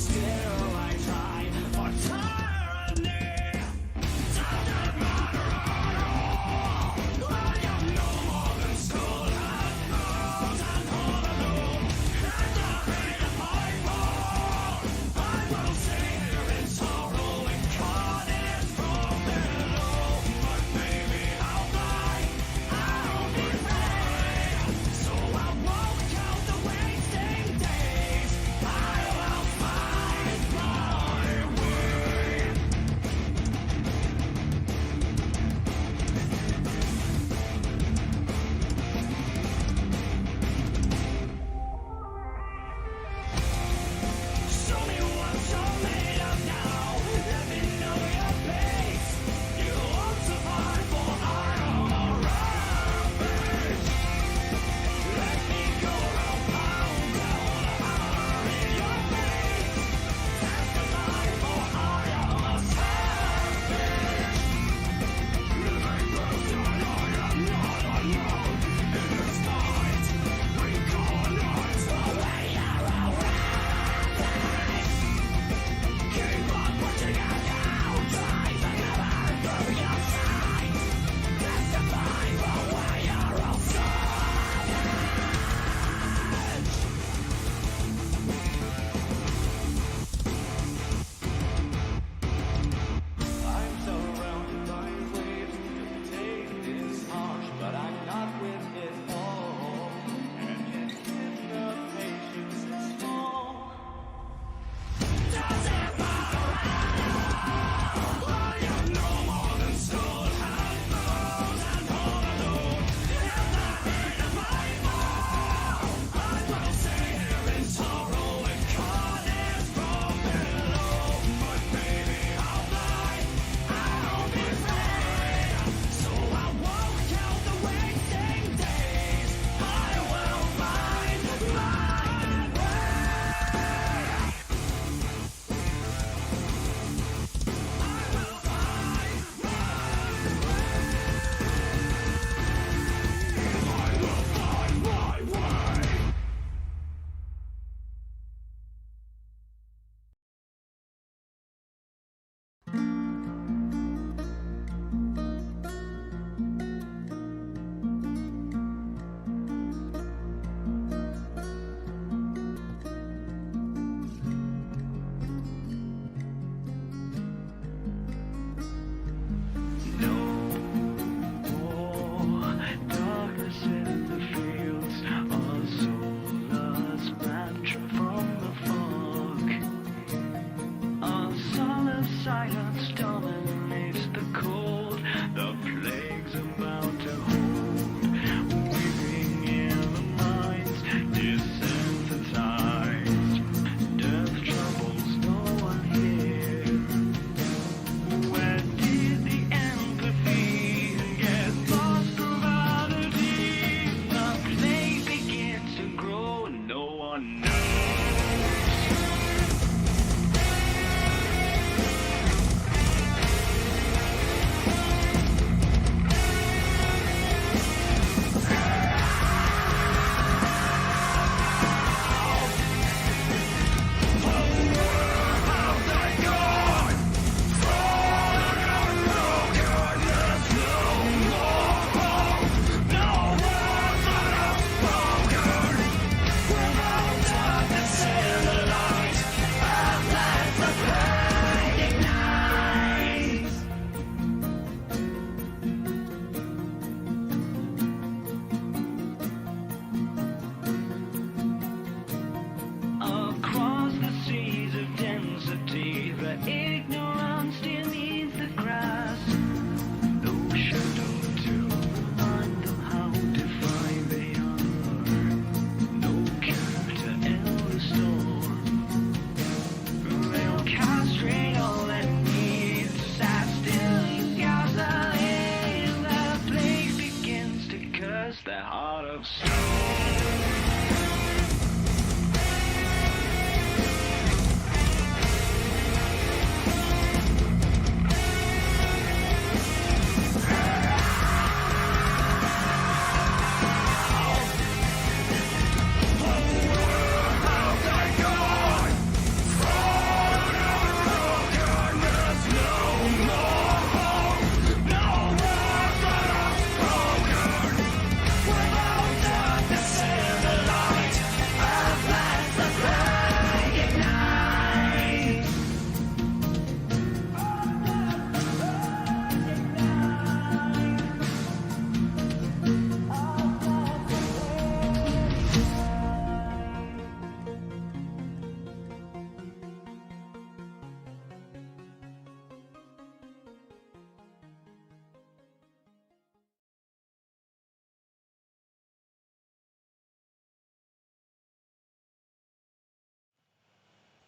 still I try for tyranny. Doesn't matter at all. I am no more than skull and bones and all alone. And the pain of my fall, I will sit here in sorrow incarnate from below. But baby, I'll die, I'll be paid. So I won't count the wasting days. I'll fight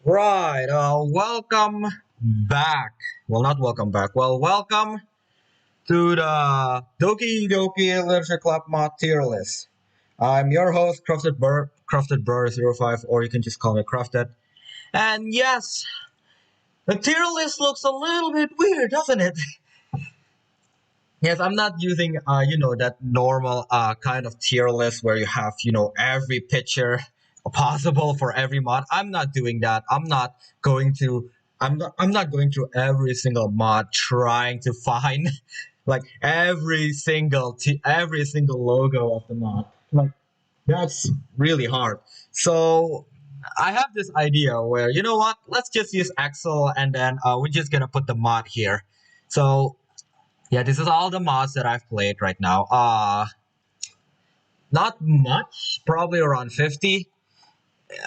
Right, welcome back. Well, not welcome back. Well, welcome to the Doki Doki Literature Club mod tier list. I'm your host, Crafted Burr 05, or you can just call me Crafted. And yes, the tier list looks a little bit weird, doesn't it? Yes, I'm not using, that normal kind of tier list where you have, every picture possible for every mod. I'm not doing that. Going to, I'm not going through every single mod trying to find like every single logo of the mod. Like that's really hard. So I have this idea where, you know what? Let's just use Excel and then we're just gonna put the mod here. So yeah, this is all the mods that I've played right now. Not much, probably around 50.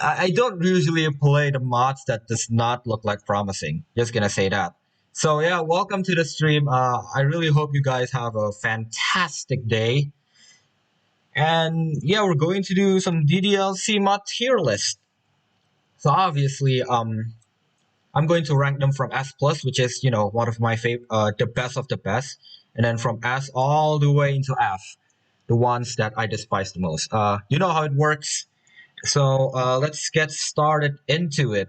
I don't usually play the mods that does not look like promising. Just gonna say that. So yeah, welcome to the stream. I really hope you guys have a fantastic day. And yeah, we're going to do some DDLC mod tier list. So obviously, I'm going to rank them from S plus, which is one of my the best of the best, and then from S all the way into F, the ones that I despise the most. You know how it works. So let's get started into it,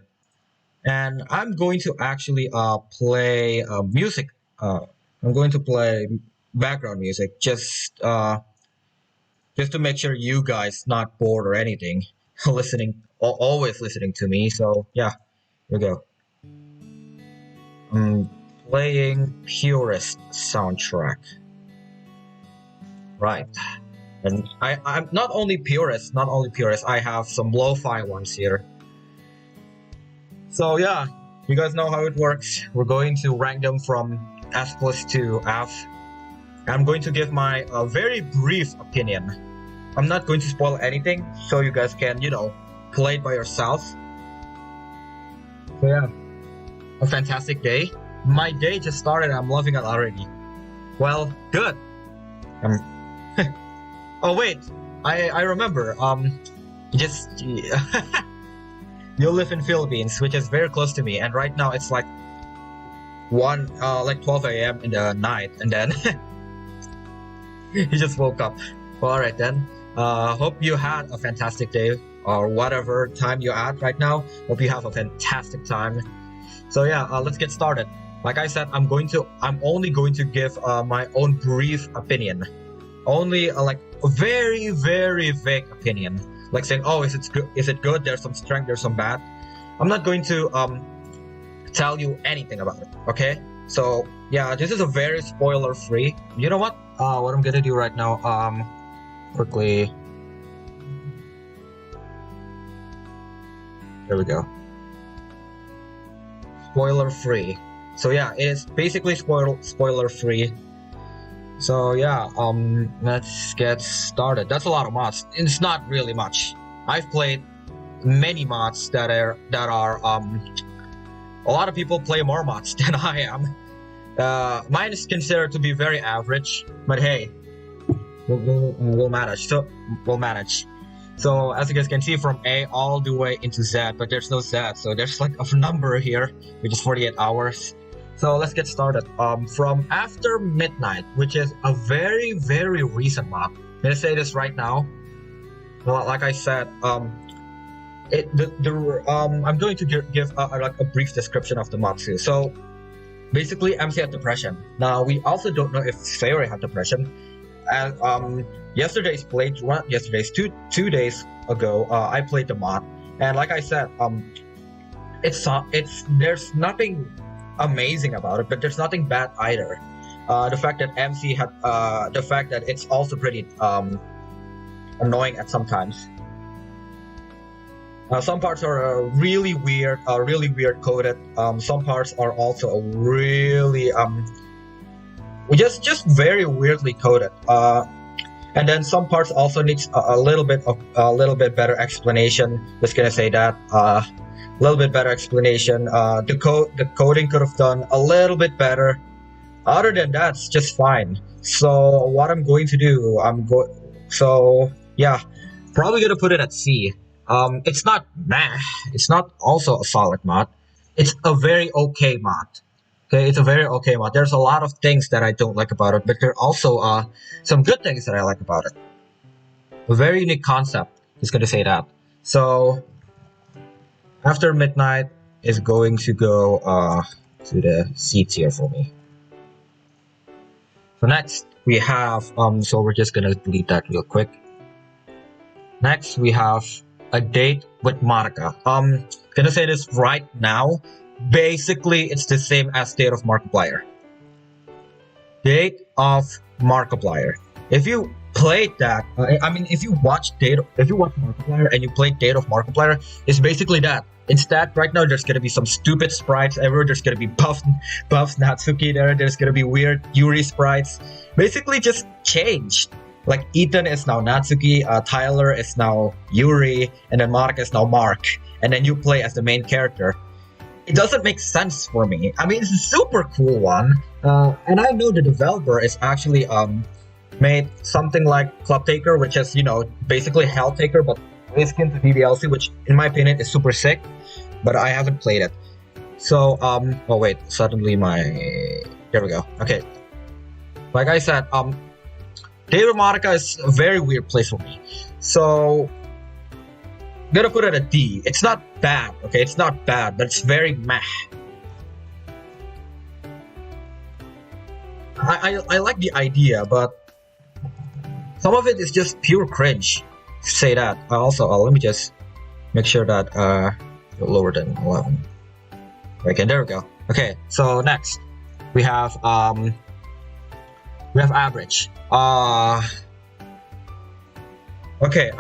and I'm going to actually play music. I'm going to play background music just to make sure you guys not bored or anything, always listening to me. So yeah, here we go. I'm playing Purist soundtrack. Right. And I'm not only Purist, I have some lo-fi ones here. So yeah, you guys know how it works. We're going to rank them from S plus to F. I'm going to give my very brief opinion. I'm not going to spoil anything, so you guys can, play it by yourself. So yeah. A fantastic day. My day just started. I'm loving it already. Well, good. Oh wait, I remember. Just you live in Philippines, which is very close to me, and right now it's like 12 a.m. in the night, and then he just woke up. Well, all right then. Hope you had a fantastic day, or whatever time you're at right now. Hope you have a fantastic time. So yeah, let's get started. Like I said, I'm only going to give my own brief opinion. Only like a very, very vague opinion. Like saying, oh, is it good? There's some strength, there's some bad. I'm not going to tell you anything about it, okay? So yeah, this is a very spoiler free. You know what? What I'm gonna do right now, quickly. There we go. Spoiler free. So yeah, it's basically spoiler free. So yeah, let's get started. That's a lot of mods. It's not really much. I've played many mods that are a lot of people play more mods than I am. Mine is considered to be very average, but hey, we'll manage. So we'll manage. So as you guys can see, from A all the way into Z, but there's no Z, so there's like a number here, which is 48 hours. So let's get started. From After Midnight, which is a very, very recent mod. I'm gonna say this right now. Well, like I said, I'm going to give like a brief description of the mod too. So basically, MC had depression. Now we also don't know if Sayori had depression. And two days ago, I played the mod, and like I said, there's nothing amazing about it, but there's nothing bad either. The fact that MC had, the fact that it's also pretty annoying at sometimes. Some parts are really weird coded. Some parts are also really just very weirdly coded. And then some parts also needs a little bit better explanation. Just gonna say that a little bit better explanation. The coding could have done a little bit better. Other than that, it's just fine. So what I'm going to do, probably gonna put it at C. It's not meh. It's not also a solid mod. It's a very okay mod. Okay, it's a very okay mod. There's a lot of things that I don't like about it, but there are also some good things that I like about it. A very unique concept. Just gonna say that. So after midnight is going to go to the C tier for me. So next we have so we're just gonna delete that real quick. Next we have a date with Monica. Gonna say this right now. Basically, it's the same as Date of Markiplier. Date of Markiplier. If you played that, if you watch Markiplier and you played Date of Markiplier, it's basically that. Instead, right now there's gonna be some stupid sprites everywhere. There's gonna be buff Natsuki there. There's gonna be weird Yuri sprites. Basically, just changed. Like Ethan is now Natsuki, Tyler is now Yuri, and then Monica is now Mark. And then you play as the main character. It doesn't make sense for me. I mean, it's a super cool one, and I know the developer is actually made something like Club Taker, which is basically Hell Taker, but reskin to DDLC, which in my opinion is super sick. But I haven't played it. So oh wait, suddenly there we go. Okay, like I said, David Monica is a very weird place for me. So I'm gonna put it at D. It's not bad, okay? It's not bad, but it's very meh. I like the idea, but some of it is just pure cringe. Say that. Also, let me just make sure that lower than 11. Okay, there we go. Okay, so next we have average. Okay,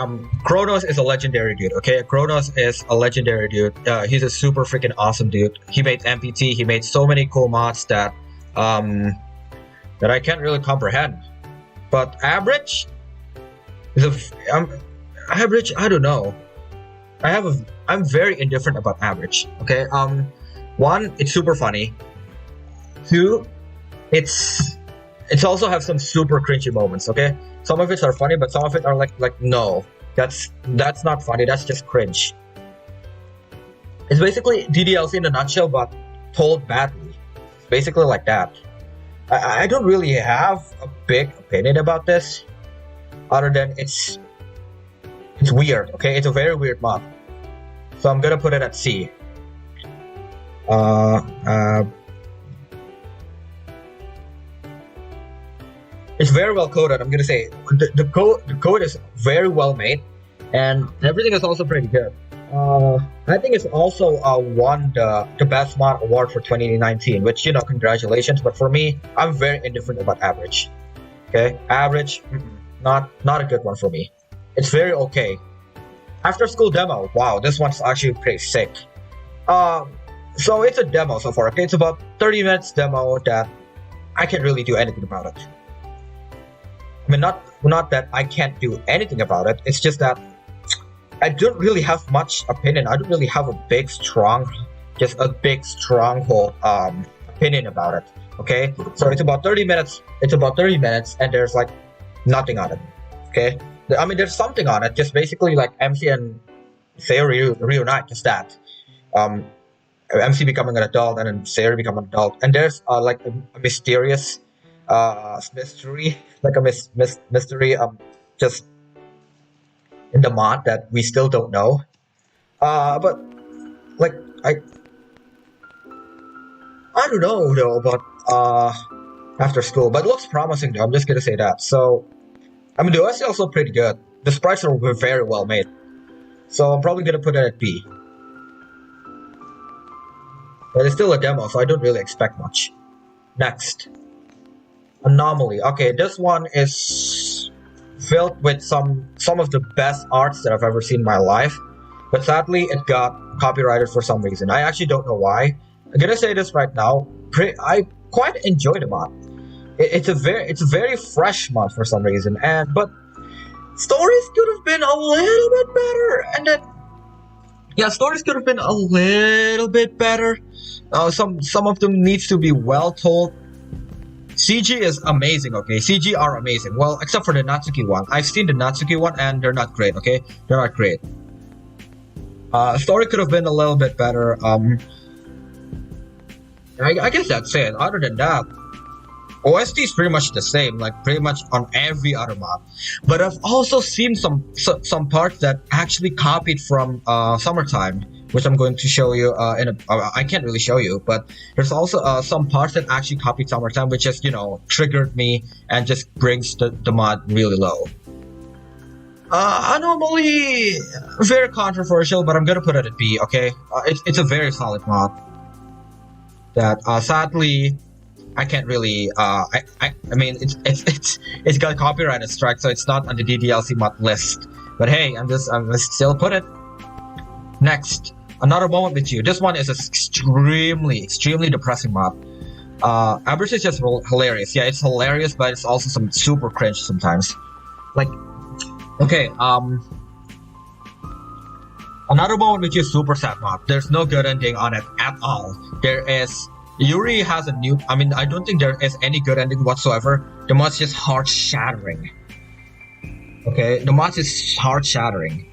Kronos is a legendary dude, okay? Kronos is a legendary dude. He's a super freaking awesome dude. He made MPT, he made so many cool mods that I can't really comprehend. But average is average, I don't know. I'm very indifferent about average, okay? One, it's super funny. Two, it's also have some super cringy moments, okay? Some of it are funny, but some of it are like no, that's not funny. That's just cringe. It's basically DDLC in a nutshell, but told badly. It's basically like that. I don't really have a big opinion about this, other than it's weird. Okay, it's a very weird mod. So I'm gonna put it at C. It's very well coded. I'm gonna say the code is very well made, and everything is also pretty good. I think it's also won the best mod award for 2019, which congratulations. But for me, I'm very indifferent about average. Okay, average, not a good one for me. It's very okay. After school demo, wow, this one's actually pretty sick. So it's a demo so far. Okay, it's about 30 minutes demo that I can't really do anything about it. I mean, not that I can't do anything about it. It's just that I don't really have much opinion. I don't really have a big stronghold opinion about it. Okay, so it's about 30 minutes. It's about 30 minutes, and there's like nothing on it. Okay, I mean, there's something on it. Just basically like MC and Sayori reunite. Just that. MC becoming an adult, and then Sayori becoming an adult, and there's like a mysterious mystery, like a mystery just in the mod that we still don't know, but like I don't know though about after school, but it looks promising though. I'm just gonna say that. So I mean, the OS is also pretty good. The sprites are very well made, so I'm probably gonna put it at B, but it's still a demo, so I don't really expect much. Next, Anomaly. Okay, this one is filled with some of the best arts that I've ever seen in my life, but sadly it got copyrighted for some reason. I actually don't know why. I'm gonna say this right now. I quite enjoy the mod. It's a very fresh mod for some reason, but stories could have been a little bit better, and then stories could have been a little bit better. Some of them needs to be well told. CG is amazing, okay? CG are amazing. Well, except for the Natsuki one. I've seen the Natsuki one and they're not great, okay? They're not great. Story could have been a little bit better. I guess that's it. Other than that, OST is pretty much the same, like pretty much on every other mod. But I've also seen some parts that actually copied from Summertime, which I'm going to show you I can't really show you, but there's also some parts that actually copied Summertime, which just, you know, triggered me and just brings the mod really low. Anomaly, very controversial, but I'm gonna put it at B, okay? It's a very solid mod that sadly I can't really I mean it's got copyright strike, so it's not on the DDLC mod list. But hey, I'm gonna still put it. Next, Another Moment with You. This one is an extremely depressing mod. Average is just hilarious. Yeah, it's hilarious, but it's also some super cringe sometimes. Like, okay, Another Moment with You is super sad mod. There's no good ending on it at all. There is Yuri has a new. I mean, I don't think there is any good ending whatsoever. The mod's just heart shattering. Okay, the mod is heart shattering.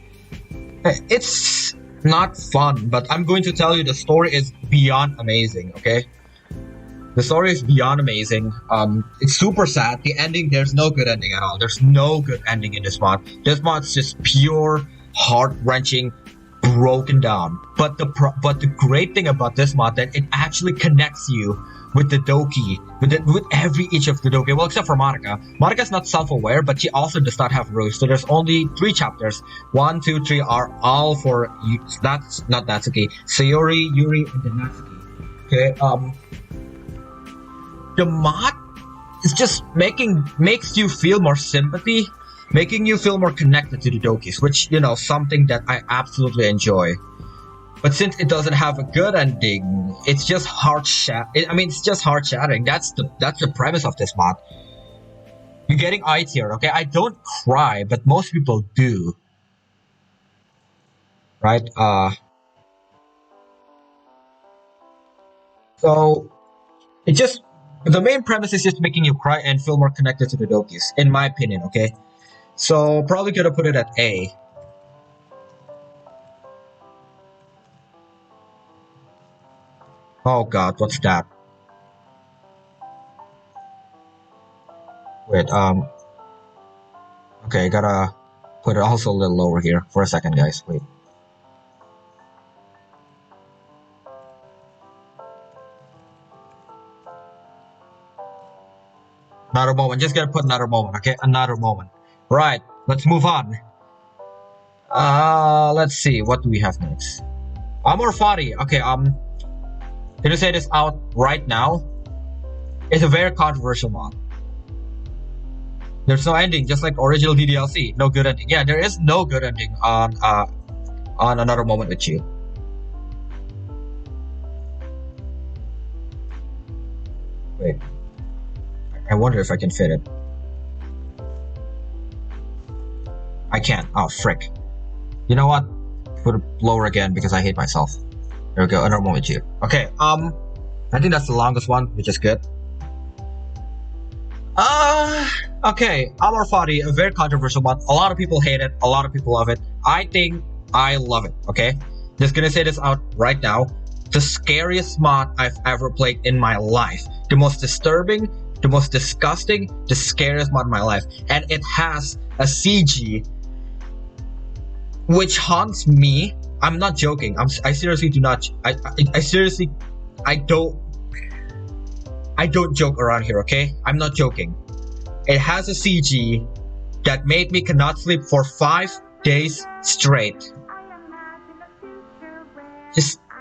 It's not fun, but I'm going to tell you the story is beyond amazing. Okay, the story is beyond amazing. It's super sad. The ending, there's no good ending at all. There's no good ending in this mod. This mod's just pure heart-wrenching, broken down. But the great thing about this mod that it actually connects you with the Doki, with each of the Doki. Well, except for Monica. Monica's not self-aware, but she also does not have roots. So there's only 3 chapters. 1, 2, 3 are all for that's not Natsuki. Sayori, Yuri, and then Natsuki. Okay. The mod is just makes you feel more sympathy, making you feel more connected to the Dokis, which, you know, something that I absolutely enjoy. But since it doesn't have a good ending, it's just it's just heart-shattering. That's the premise of this mod. You're getting eye tear, okay? I don't cry, but most people do. Right? So the main premise is just making you cry and feel more connected to the Dokis, in my opinion, okay? So probably gonna put it at A. Oh god, what's that? Wait, okay, gotta put it also a little lower here for a second, guys. Wait. Another moment, just gotta put another moment, okay? Another moment. Right, let's move on. Let's see, what do we have next? Amor Fati, okay, gonna say this out right now. It's a very controversial mod. There's no ending, just like original DDLC. No good ending. Yeah, there is no good ending on Another Moment with You. Wait. I wonder if I can fit it. I can't. Oh, frick. You know what? Put it lower again because I hate myself. There we go. Another Moment with You. Okay, I think that's the longest one, which is good. Okay, Amor Fati, a very controversial one. A lot of people hate it. A lot of people love it. I think I love it, okay? Just gonna say this out right now. The scariest mod I've ever played in my life. The most disturbing, the most disgusting, the scariest mod in my life. And it has a CG which haunts me. I'm not joking. I seriously do not. I seriously, I don't joke around here, okay? I'm not joking. It has a CG that made me cannot sleep for 5 days straight.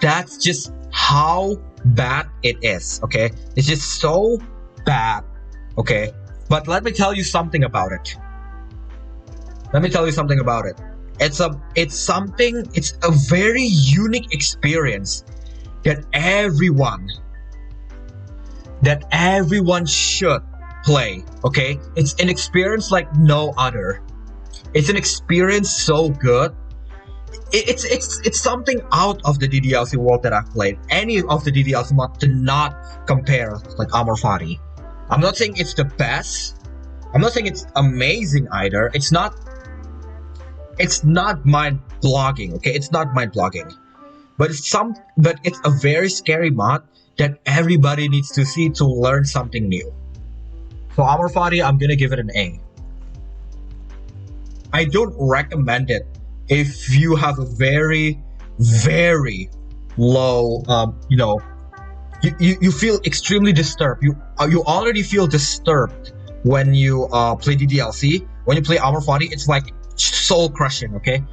That's just how bad it is, okay? It's just so bad, okay? But let me tell you something about it. It's a very unique experience that everyone should play, okay? It's an experience like no other. It's an experience so good. It's something out of the DDLC world that I've played. Any of the DDLC mods do not compare like Amor Fati. I'm not saying it's the best. I'm not saying it's amazing either. It's not It's not mind blogging, okay? It's not mind blogging. But it's a very scary mod that everybody needs to see to learn something new. So Armor Fadi, I'm gonna give it an A. I don't recommend it if you have a very, very low, you feel extremely disturbed. You already feel disturbed when you play DDLC. When you play Armor Fadi, it's like soul crushing, okay?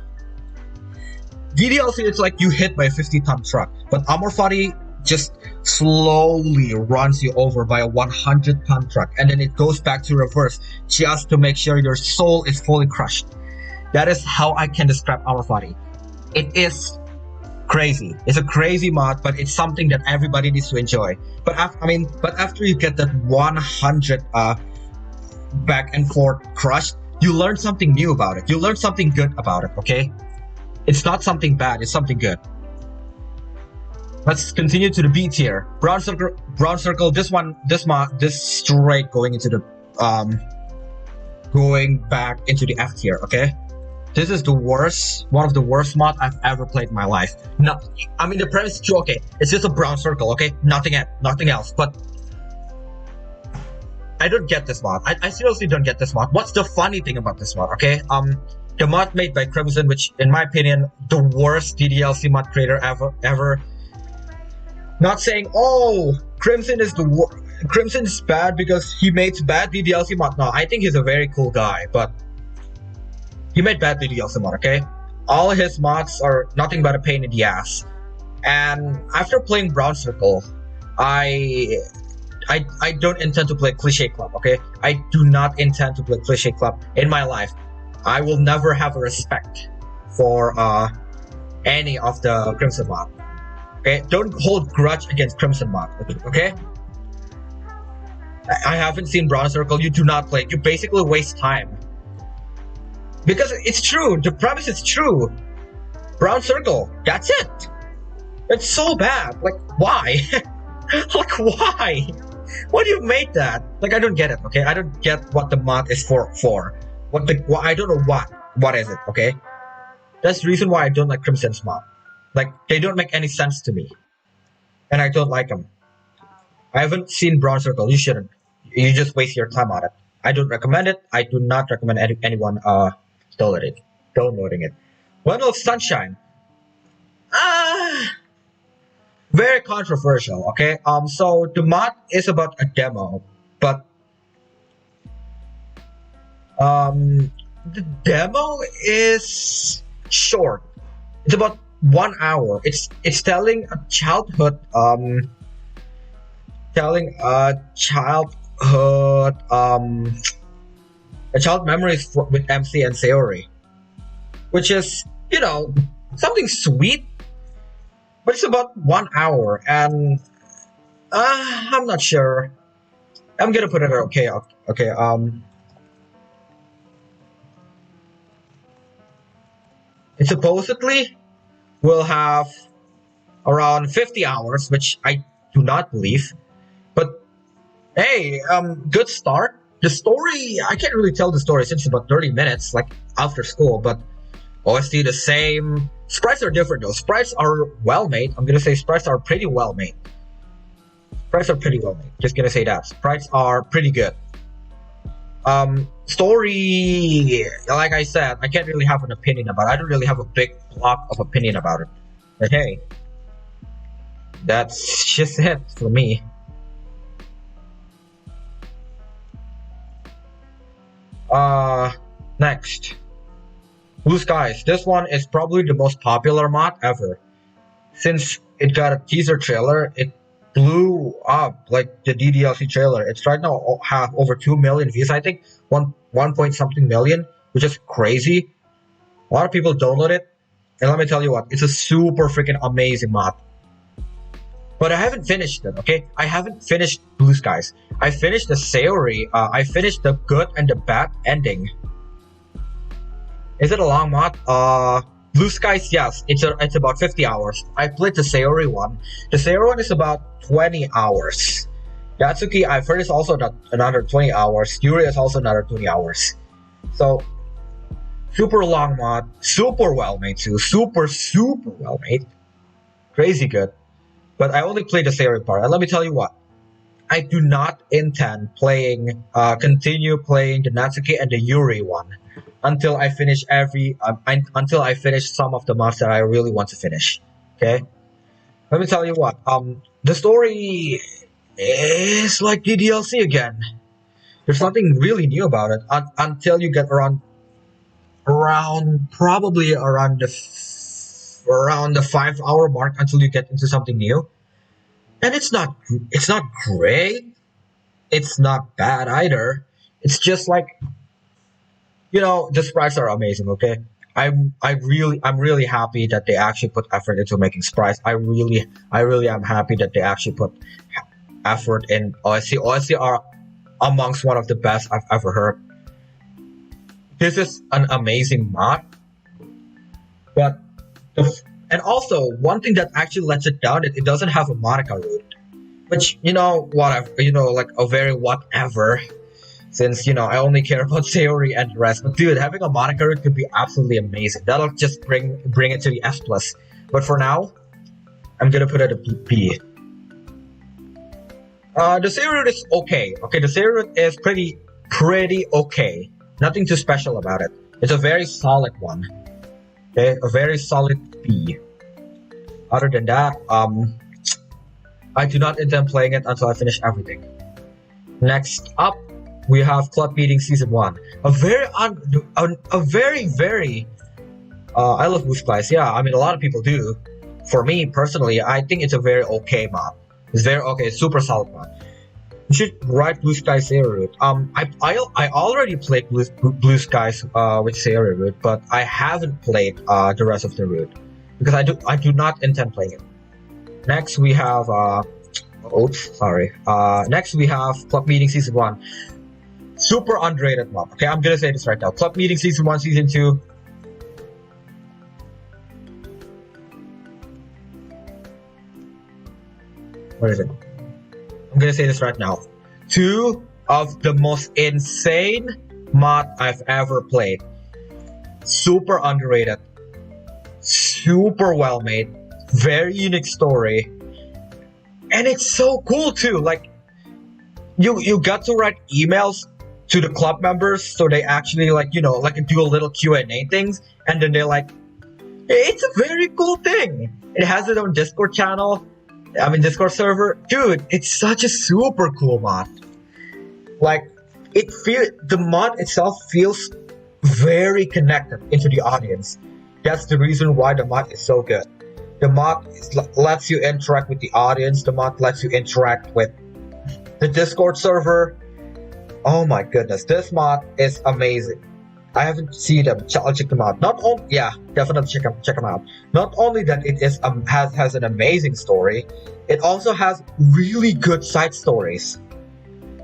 DDLC, it's like you hit by a 50-ton truck, but Armor Fadi just slowly runs you over by a 100-ton truck, and then it goes back to reverse just to make sure your soul is fully crushed. That is how I can describe Armor Fadi. It is crazy. It's a crazy mod, but it's something that everybody needs to enjoy. But after you get that 100 back and forth crushed, you learn something new about it. You learn something good about it, okay? It's not something bad, it's something good. Let's continue to the B tier. Brown circle, this straight going into the going back into the F tier, okay? This is one of the worst mods I've ever played in my life. No, I mean the premise is true, okay? It's just a brown circle, okay? Nothing else. But I don't get this mod. I seriously don't get this mod. What's the funny thing about this mod, okay? The mod made by Crimson, which in my opinion, the worst DDLC mod creator ever. Not saying, oh, Crimson is Crimson's bad because he makes bad DDLC mod. No, I think he's a very cool guy, but he made bad DDLC mod, okay? All his mods are nothing but a pain in the ass. And after playing Brown Circle, I don't intend to play Cliche Club, okay? I do not intend to play Cliche Club in my life. I will never have a respect for any of the Crimson mod. Okay, don't hold grudge against Crimson mod. Okay, I haven't seen Brown Circle. You do not play. You basically waste time because it's true. The premise is true. Brown Circle. That's it. It's so bad. Like why? Like why? Why do you make that? Like I don't get it. Okay, I don't get what the mod is for. I don't know what is it, okay? That's the reason why I don't like Crimson's mod. Like, they don't make any sense to me. And I don't like them. I haven't seen Brown Circle. You shouldn't. You just waste your time on it. I don't recommend it. I do not recommend anyone downloading it. One of Sunshine. Very controversial, okay? So the mod is about a demo, but the demo is short. It's about 1 hour. It's telling a childhood memories with MC and Sayori, which is something sweet, but it's about 1 hour, and I'm not sure. I'm gonna put it okay. It supposedly will have around 50 hours, which I do not believe. But hey, good start. The story, I can't really tell the story since it's about 30 minutes, like after school, but OST the same. Sprites are different though. Sprites are well made. I'm gonna say sprites are pretty well made. Just gonna say that. Sprites are pretty good. Story, like I said, I can't really have an opinion about it. I don't really have a big block of opinion about it. But hey, that's just it for me. Next. Blue Skies. This one is probably the most popular mod ever. Since it got a teaser trailer, it blew up like the DDLC trailer. It's right now have over 2 million views. I think 1 point something million, which is crazy. A lot of people download it, and let me tell you what, it's a super freaking amazing mod. But I haven't finished it, okay? I haven't finished Blue Skies. I finished the Sayori. I finished the good and the bad ending. Is it a long mod? Blue Skies, yes. It's about 50 hours. I played the Sayori one. The Sayori one is about 20 hours. Yatsuki, I've heard, is also another 20 hours. Yuri is also another 20 hours. So, Super long mod, super well made too, super well made, crazy good. But I only played the Sayori part, and let me tell you what, I do not intend continue playing the Natsuki and the Yuri one until I finish until I finish some of the mods that I really want to finish. Okay, let me tell you what, the story is like DDLC again. There's nothing really new about it until you get probably around the 5 hour mark until you get into something new. And it's not great, it's not bad either. It's just like, the sprites are amazing. Okay, I'm really happy that they actually put effort into making sprites. I really am happy that they actually put effort in OSC. OSC are amongst one of the best I've ever heard. This is an amazing mod, but and also one thing that actually lets it down, it doesn't have a Monica route, which like a very whatever, since I only care about Sayori and the rest. But dude, having a Monica route could be absolutely amazing. That'll just bring it to the S plus. But for now, I'm gonna put it a B. The Sayori route is okay. Okay, the Sayori route is pretty okay. Nothing too special about it. It's a very solid one. Okay, a very solid B. Other than that, I do not intend playing it until I finish everything. Next up, we have Club Meeting Season 1. A very I love Blue Skies. Yeah, I mean, a lot of people do. For me, personally, I think it's a very okay mod. It's very okay, it's super solid mod. You should write Blue Skies Sayori route. I already played Blue Skies with Sayori route, but I haven't played the rest of the route because I do not intend playing it. Next we have next we have Club Meeting Season 1. Super underrated mod. Okay, I'm gonna say this right now. Club Meeting Season 1, Season 2. What is it? I'm gonna say this right now. 2 of the most insane mod I've ever played. Super underrated. Super well made. Very unique story. And it's so cool too. Like, you got to write emails to the club members, so they actually do a little Q&A things, and then they're like, hey, it's a very cool thing. It has its own Discord channel. Discord server. Dude, it's such a super cool mod. Like, the mod itself feels very connected into the audience. That's the reason why the mod is so good. The mod lets you interact with the audience. The mod lets you interact with the Discord server. Oh my goodness, this mod is amazing. I haven't seen them. I'll check them out. Definitely check them out. Not only that it is has an amazing story, it also has really good side stories.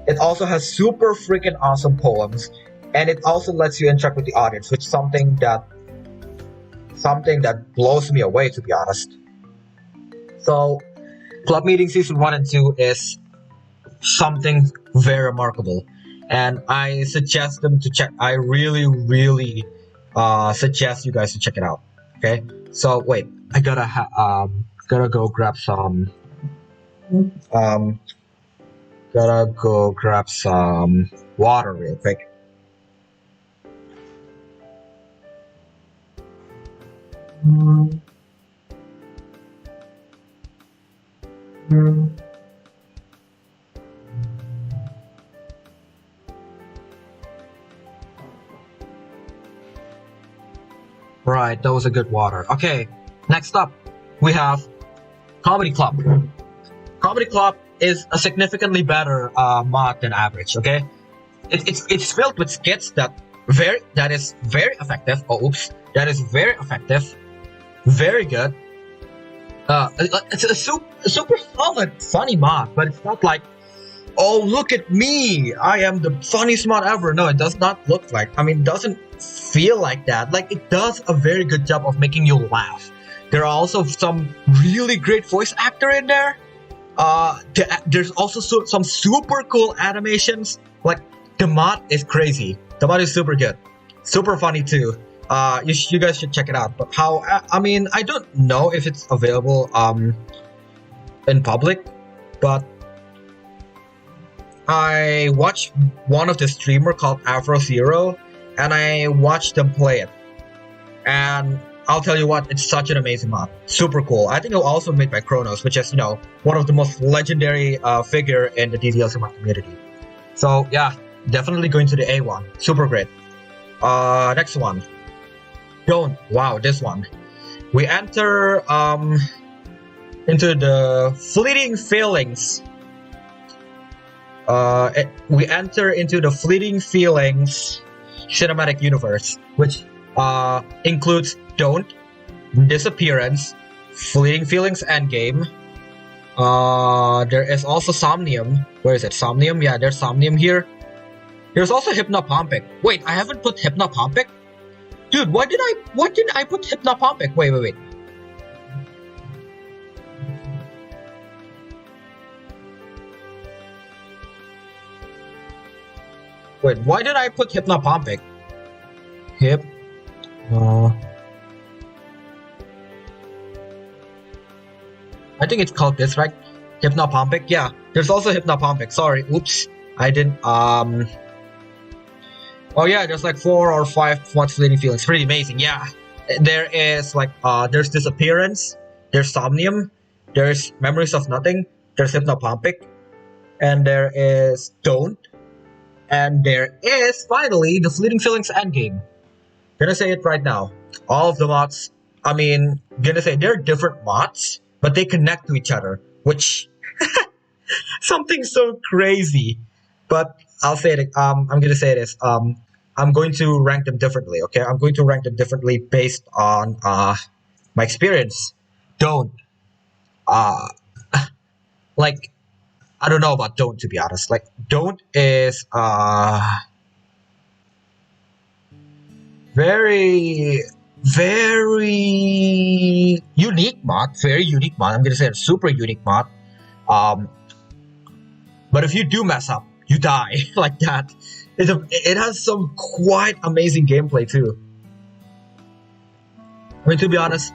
It also has super freaking awesome poems, and it also lets you interact with the audience, which is something that blows me away, to be honest. So, Club Meeting Season 1 and 2 is something very remarkable. And I suggest them to check. I really suggest you guys to check it out. Okay. So wait, I gotta go grab some. Gotta go grab some water real quick. Right, that was a good water. Okay, next up, we have Comedy Club. Comedy Club is a significantly better mod than average. Okay, it's filled with skits that is very effective. That is very effective, very good. It's a super solid, funny mod, but it's not like, oh, look at me, I am the funniest mod ever. No, it does not look like. It doesn't feel like that. Like, it does a very good job of making you laugh. There are also some really great voice actor in there. There's also some super cool animations. Like, the mod is crazy. The mod is super good, super funny too. You guys should check it out. But I mean, I don't know if it's available in public, but I watched one of the streamer called Afro Zero, and I watched them play it. And I'll tell you what, it's such an amazing mod. Super cool. I think it was also made by Kronos, which is, one of the most legendary figure in the DDLC mod community. So yeah, definitely going to the A one. Super great. Next one. Don't. Wow, this one. We enter into the fleeting feelings. We enter into the fleeting feelings cinematic universe, which includes Don't, Disappearance, Fleeting Feelings Endgame. There is also Somnium. Where is it? Somnium? Yeah, there's Somnium here. There's also Hypnopompic. Wait, I haven't put Hypnopompic? Dude, why didn't I put Hypnopompic? Wait. Wait, why did I put Hypnopompic? I think it's called this, right? Hypnopompic? Yeah, there's also Hypnopompic. Sorry, oops. I didn't, Oh yeah, there's like 4 or 5 What's Fleeting Feelings. Pretty amazing, yeah. There is like, there's Disappearance, there's Somnium, there's Memories of Nothing, there's Hypnopompic, and there is Don't, and there is, finally, the Fleeting Feelings Endgame. Gonna say it right now. All of the mods, I mean, gonna say they're different mods, but they connect to each other, which something so crazy. But I'll say it. I'm gonna say this. I'm going to rank them differently. Okay, I'm going to rank them differently based on my experience. Don't like, I don't know about Don't, to be honest. Like, Don't is very unique mod. Very unique mod. I'm gonna say a super unique mod. But if you do mess up, you die like that. It has some quite amazing gameplay too. I mean, to be honest,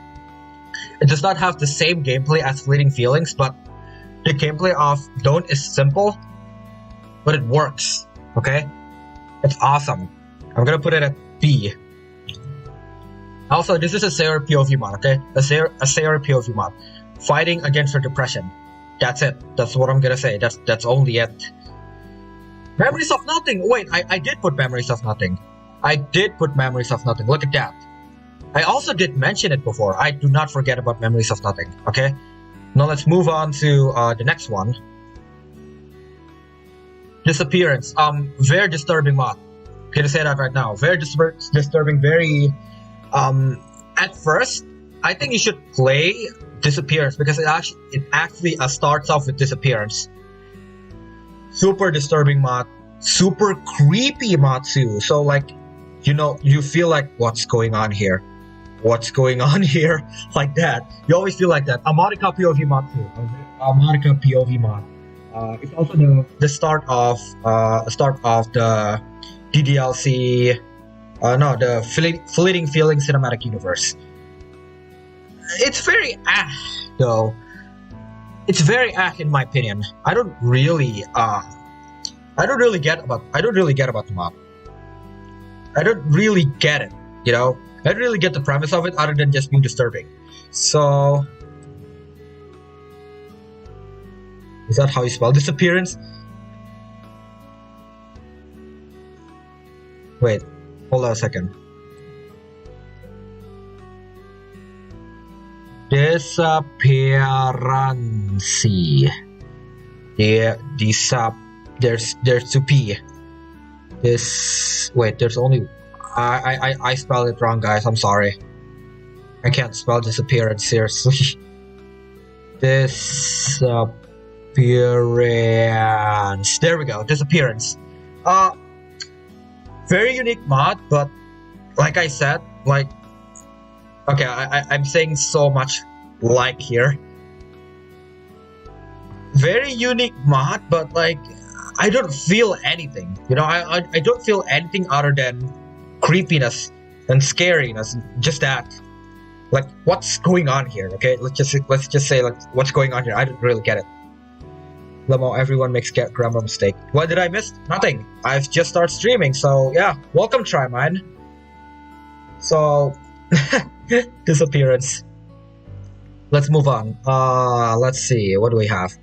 it does not have the same gameplay as Fleeting Feelings, but the gameplay of Don't is simple, but it works. Okay, it's awesome. I'm gonna put it at B. Also, this is a Sayer POV mod. Okay, a Sayer POV mod, fighting against her depression. That's it. That's what I'm gonna say. That's only it. Memories of Nothing. Wait, I did put Memories of Nothing. I did put Memories of Nothing. Look at that. I also did mention it before. I do not forget about Memories of Nothing. Okay. Now let's move on to the next one. Disappearance. Very disturbing mod. I'm gonna say that right now. Very disturbing. Very. At first, I think you should play Disappearance because it actually starts off with Disappearance. Super disturbing mod, super creepy mod too. So like, you feel like, what's going on here? What's going on here? Like that. You always feel like that. A Monica POV mod too. A Monica POV mod. It's also the start of the DDLC. The Fleeting Feelings cinematic universe. It's very though. It's very in my opinion. I don't really get about the mod. I don't really get it, I don't really get the premise of it other than just being disturbing. So is that how you spell Disappearance? Wait, hold on a second. Disappearance. Yeah, there's 2P. There's only I spelled it wrong, guys. I'm sorry. I can't spell Disappearance, seriously. Disappearance. There we go. Disappearance. Very unique mod, but like I said, like, okay, I'm saying so much like here. Very unique mod, but like, I don't feel anything. I don't feel anything other than creepiness and scariness. Just that. Like, what's going on here? Okay, let's just say like, what's going on here? I didn't really get it. Lemo, everyone makes grammar mistake. What did I miss? Nothing. I've just started streaming, so yeah. Welcome, try mine. So, disappearance. Let's move on. Let's see. What do we have?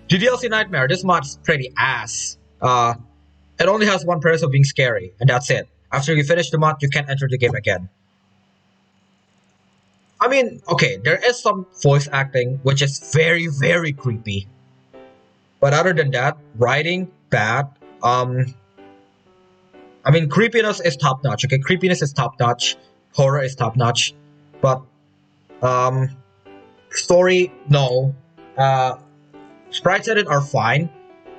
DDLC Nightmare. This mod's pretty ass. It only has one premise of being scary, and that's it. After you finish the mod, you can't enter the game again. I mean, okay, there is some voice acting, which is very, very creepy. But other than that, writing, bad. I mean, creepiness is top-notch, okay? Creepiness is top-notch. Horror is top-notch. But, story, no. Sprites edit are fine.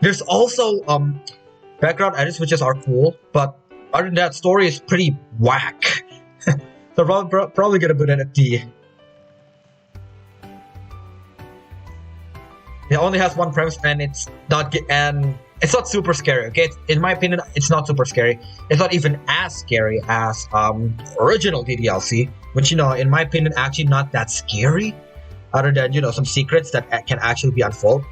There's also, background edits, which are cool. But other than that, story is pretty whack. So probably gonna put it at D. It only has one premise, and it's not super scary. Okay, in my opinion, it's not super scary. It's not even as scary as original DDLC, which in my opinion, actually not that scary. Other than some secrets that can actually be unfolded.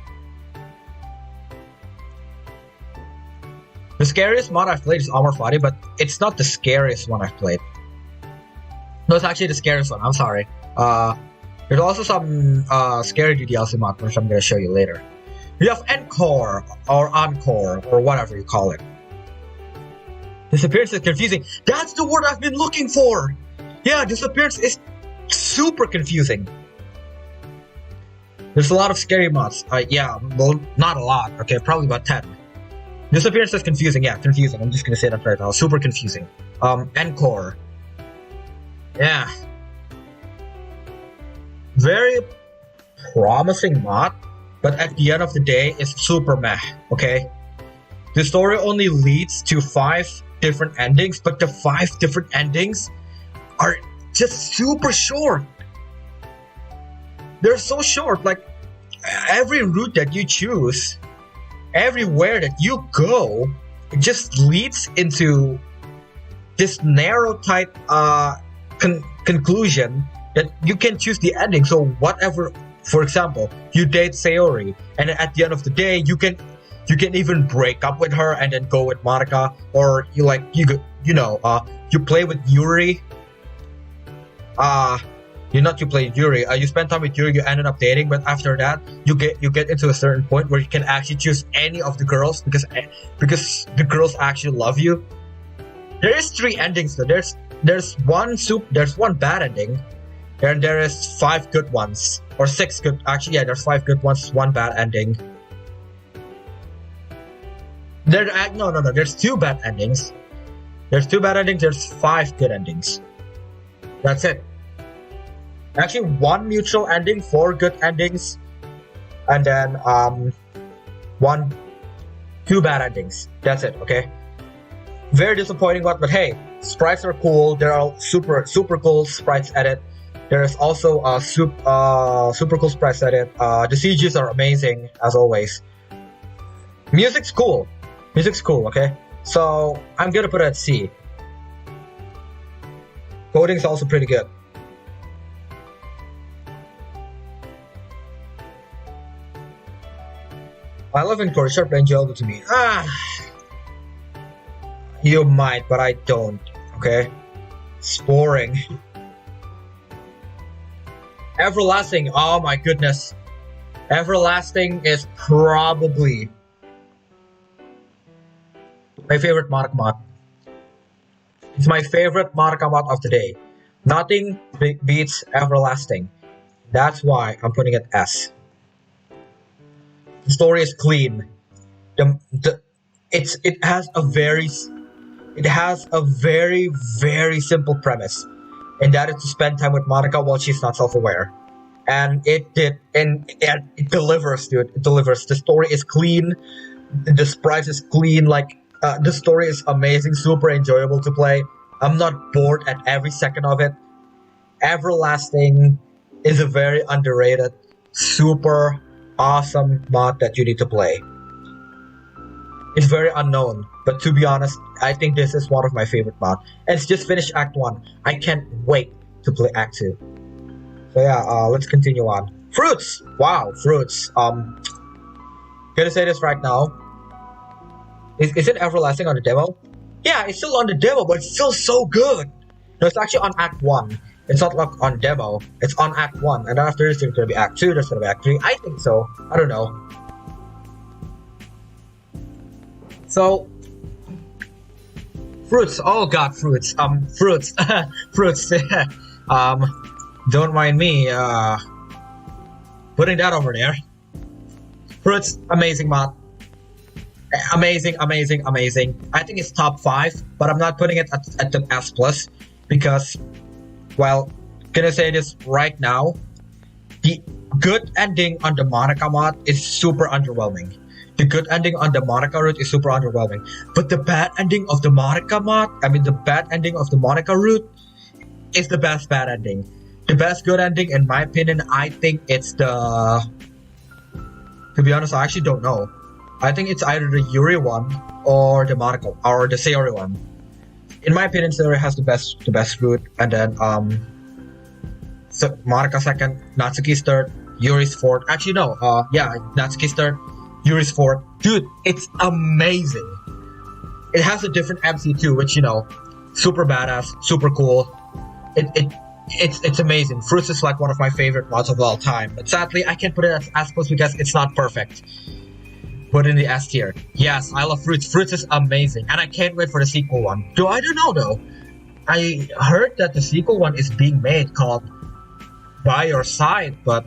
The scariest mod I've played is Armor Fadi, but it's not the scariest one I've played. No, it's actually the scariest one. I'm sorry. There's also some scary DDLC mod, which I'm going to show you later. You have Encore, or Encore, or whatever you call it. Disappearance is confusing. That's the word I've been looking for! Yeah, disappearance is super confusing. There's a lot of scary mods. Yeah, well, not a lot. Okay, probably about 10. Disappearance is confusing. Yeah, confusing. I'm just going to say that right now. Super confusing. Encore. Yeah. Very promising mod, but at the end of the day, it's super meh, okay? The story only leads to 5 different endings, but the 5 different endings are just super short. They're so short, like, every route that you choose, everywhere that you go, it just leads into this narrow type conclusion that you can choose the ending. So whatever, for example, you date Sayori, and at the end of the day, you can even break up with her and then go with Monica, or you play with Yuri. You spend time with Yuri, you ended up dating, but after that, you get into a certain point where you can actually choose any of the girls because the girls actually love you. There is 3 endings though. There's one bad ending, and there is 5 good ones, or 6 good. Actually, yeah, there's 5 good ones, 1 bad ending. No. There's 2 bad endings. There's 2 bad endings. There's 5 good endings. That's it. Actually, 1 neutral ending, 4 good endings, and then 2 bad endings. That's it. Okay. Very disappointing one, but hey, sprites are cool. There are super cool sprites edit. There is also a super cool sprites edit. The CGs are amazing as always. Music's cool. Okay, so I'm gonna put it at C. Coding's also pretty good. I love Encore. It's sharp and enjoyable to me. You might, but I don't. Okay, it's boring. Everlasting. Oh my goodness. Everlasting is probably my favorite Monica mod. It's my favorite Monica mod of the day. Nothing beats Everlasting. That's why I'm putting it S. The story is clean. It has a very very simple premise, and that is to spend time with Monica while she's not self-aware. And it delivers, dude. It delivers. The story is clean. The sprites is clean. Like the story is amazing, super enjoyable to play. I'm not bored at every second of it. Everlasting is a very underrated, super awesome mod that you need to play. It's very unknown, but to be honest, I think this is one of my favorite mods. And it's just finished Act 1. I can't wait to play Act 2. So yeah, let's continue on. Fruits! Wow, fruits. Gonna say this right now. Is it Everlasting on the demo? Yeah, it's still on the demo, but it's still so good. No, it's actually on Act 1. It's not like on demo. It's on Act 1. And then after this, there's gonna be Act 2, there's gonna be Act 3. I think so. I don't know. So, fruits. Oh god, fruits. Fruits. Fruits. Don't mind me, putting that over there. Fruits, amazing mod. Amazing, amazing, amazing. I think it's top 5, but I'm not putting it at the S+, because, well, gonna say this right now, the good ending on the Monica mod is super underwhelming. The good ending on the Monica route is super underwhelming. But the bad ending of the Monica mod, the bad ending of the Monica route is the best bad ending. The best good ending, in my opinion, I think it's the... To be honest, I actually don't know. I think it's either the Yuri one or the Monica or the Sayori one. In my opinion, Sayori has the best route, and then so Monica second, Natsuki's third, Yuri's fourth. Actually, no. Yeah, Natsuki's third, Yuri's fourth. Dude, it's amazing. It has a different MC too, which super badass, super cool. It's amazing. Fruits is like one of my favorite mods of all time, but sadly I can't put it as close because it's not perfect. Put in the S tier. Yes, I love Fruits. Fruits is amazing, and I can't wait for the sequel one. I don't know though. I heard that the sequel one is being made called By Your Side, but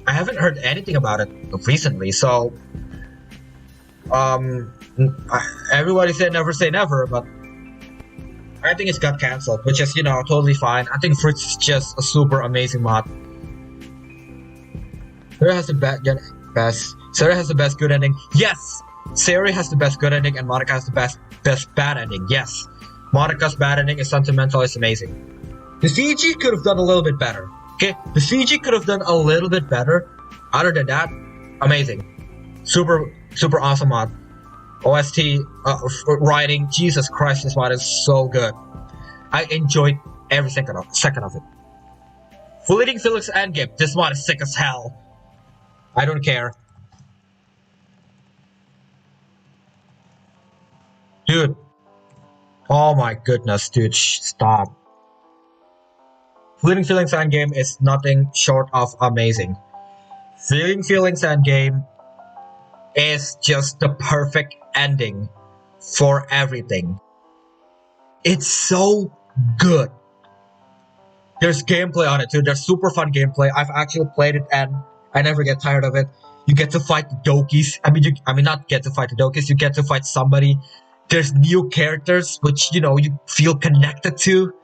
I haven't heard anything about it recently. So, everybody said never say never, but I think it's got cancelled, which is totally fine. I think Fruits is just a super amazing mod. Sarah has the best. Sarah has the best good ending. Yes, Sayori has the best good ending, and Monica has the best bad ending. Yes, Monica's bad ending is sentimental. It's amazing. The CG could have done a little bit better. Okay, the CG could have done a little bit better. Other than that, amazing. Super awesome mod. OST, writing, Jesus Christ, this mod is so good. I enjoyed every second of it. Fleeting Felix Endgame, this mod is sick as hell. I don't care. Dude. Oh my goodness, dude, stop. Fleeting Feelings Endgame is nothing short of amazing. Fleeting Feelings Endgame is just the perfect ending for everything. It's so good. There's gameplay on it too. There's super fun gameplay. I've actually played it and I never get tired of it. You get to fight the Dokis. Not get to fight the Dokis. You get to fight somebody. There's new characters which you feel connected to.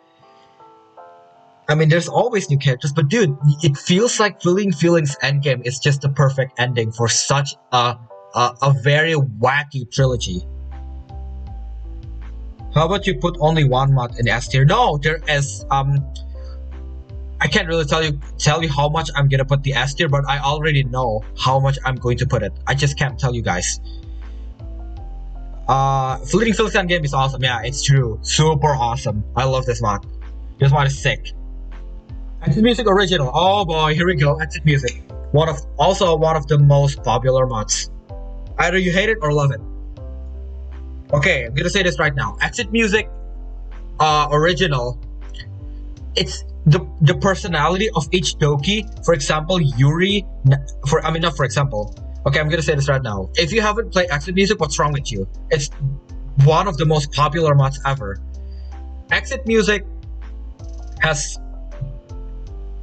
There's always new characters, but dude, it feels like Fleeting Feelings Endgame is just the perfect ending for such a very wacky trilogy. How about you put only one mod in S tier? No, there is I can't really tell you how much I'm gonna put the S tier, but I already know how much I'm going to put it. I just can't tell you guys. Fleeting Feelings Endgame is awesome. Yeah, it's true. Super awesome. I love this mod. This mod is sick. Exit Music Original. Oh boy, here we go. Exit Music. Also one of the most popular mods. Either you hate it or love it. Okay, I'm gonna say this right now. Exit Music Original. It's the personality of each Doki. For example, Yuri. Not for example. Okay, I'm gonna say this right now. If you haven't played Exit Music, what's wrong with you? It's one of the most popular mods ever. Exit Music has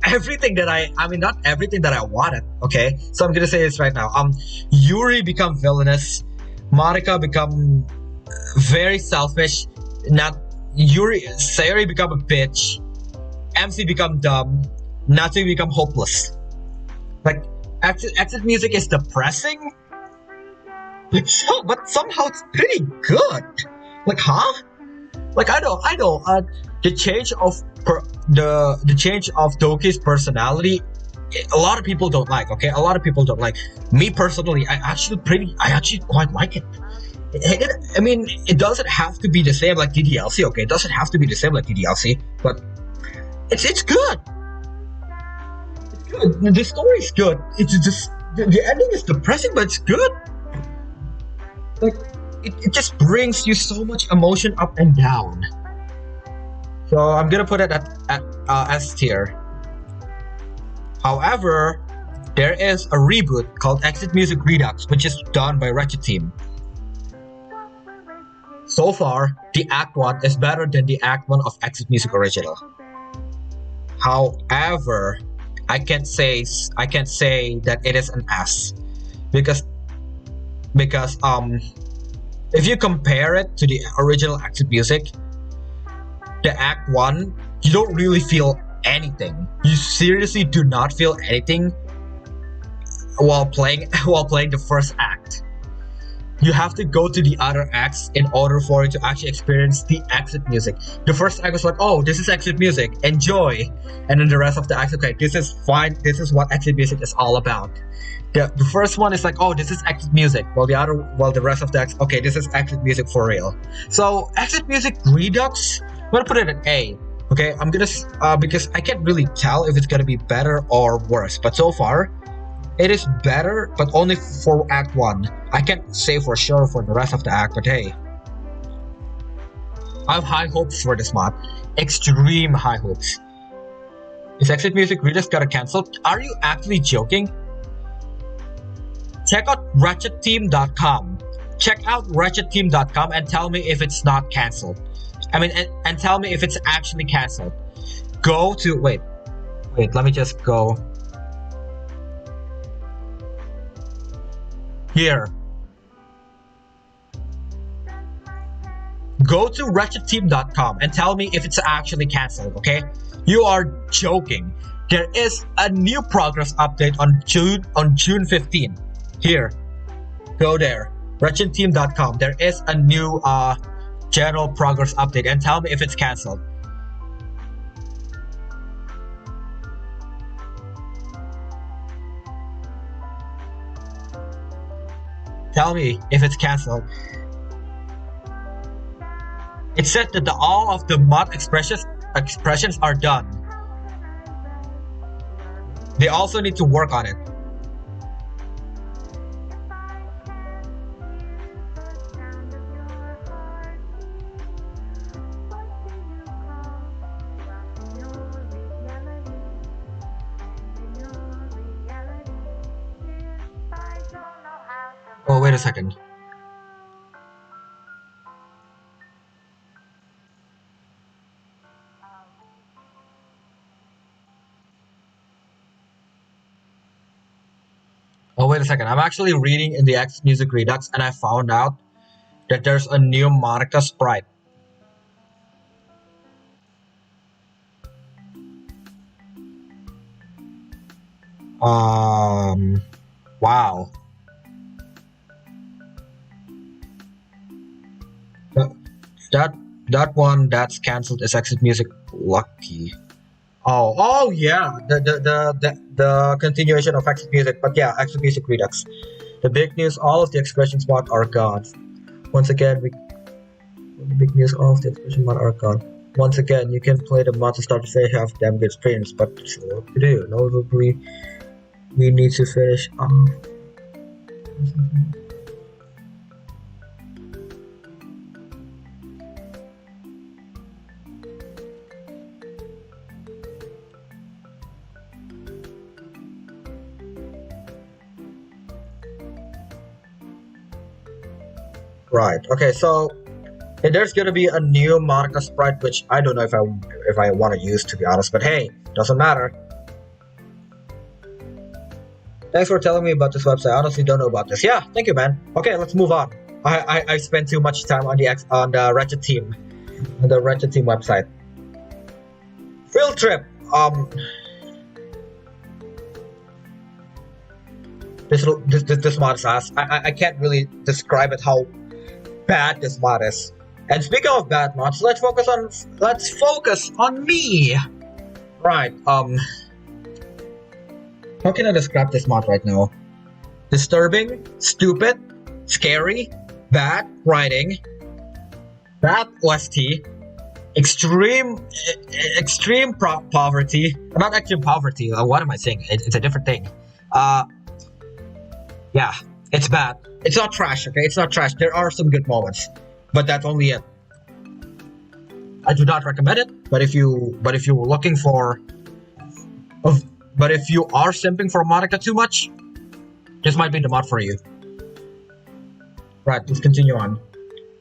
everything that not everything that I wanted. Okay, so I'm gonna say this right now. Yuri become villainous. Monica become very selfish. Sayori become a bitch. MC become dumb. Natsuki become hopeless. Like exit music is depressing, but somehow it's pretty good. Like, huh? Like I know. The change of Doki's personality a lot of people don't like. Okay, a lot of people don't like. Me personally, I actually quite like it. I mean, it doesn't have to be the same like DDLC. Okay, it doesn't have to be the same like DDLC, but it's good. It's good. The story is good. It's just the ending is depressing, but it's good. Like it just brings you so much emotion up and down. So I'm gonna put it at S tier. However, there is a reboot called Exit Music Redux, which is done by Wretched Team. So far, the Act 1 is better than the Act 1 of Exit Music Original. However, I can't say that it is an S because if you compare it to the original Exit Music, the Act 1, you don't really feel anything. You seriously do not feel anything while playing the first act. You have to go to the other acts in order for you to actually experience the Exit Music. The first act was like, oh, this is Exit Music, enjoy. And then the rest of the acts, okay, this is fine, this is what Exit Music is all about. The first one is like, oh, this is Exit Music, while the rest of the acts, okay, this is Exit Music for real. So Exit Music Redux, I'm gonna put it at A. Okay, I'm gonna because I can't really tell if it's gonna be better or worse, but so far it is better, but only for Act 1. I can't say for sure for the rest of the act, but hey, I have high hopes for this mod. Extreme high hopes. Is Exit Music Redux gonna cancel? Are you actually joking? Check out wretchedteam.com. Check out wretchedteam.com and tell me if it's not cancelled. I mean, and tell me if it's actually cancelled. Go to wait, let me just go here. Go to wretchedteam.com and tell me if it's actually cancelled, okay? You are joking. There is a new progress update on June 15. Here. Go there. wretchedteam.com. There is a new general progress update and tell me if it's cancelled. Tell me if it's cancelled. It said that all of the mod expressions are done. They also need to work on it. Oh, wait a second. Oh, wait a second. I'm actually reading in the X Music Redux and I found out that there's a new Monica sprite. Wow. That one that's cancelled is Exit Music Lucky. Oh yeah, the continuation of Exit Music, but yeah, Exit Music Redux. The big news: all of the expressions mod are gone. Once again, the big news: all of the expression mod are gone. Once again, you can play the mod to start to say have damn good streams, but what to do? Notably, we need to finish off. Right. Okay. So there's gonna be a new Monica sprite, which I don't know if I want to use, to be honest. But hey, doesn't matter. Thanks for telling me about this website. I honestly don't know about this. Yeah. Thank you, man. Okay, let's move on. I spent too much time on the Wretched Team, on the Wretched Team website. Field trip. This mod is ass. I can't really describe it how bad this mod is. And speaking of bad mods, let's focus on me. Right. How can I describe this mod right now? Disturbing, stupid, scary, bad writing, bad OST, extreme poverty. Not extreme poverty. What am I saying? It's a different thing. Yeah, it's bad. It's not trash. Okay, it's not trash. There are some good moments, but that's only it. I do not recommend it. But if you're looking for, but if you are simping for Monica too much, this might be the mod for you. Right, let's continue on.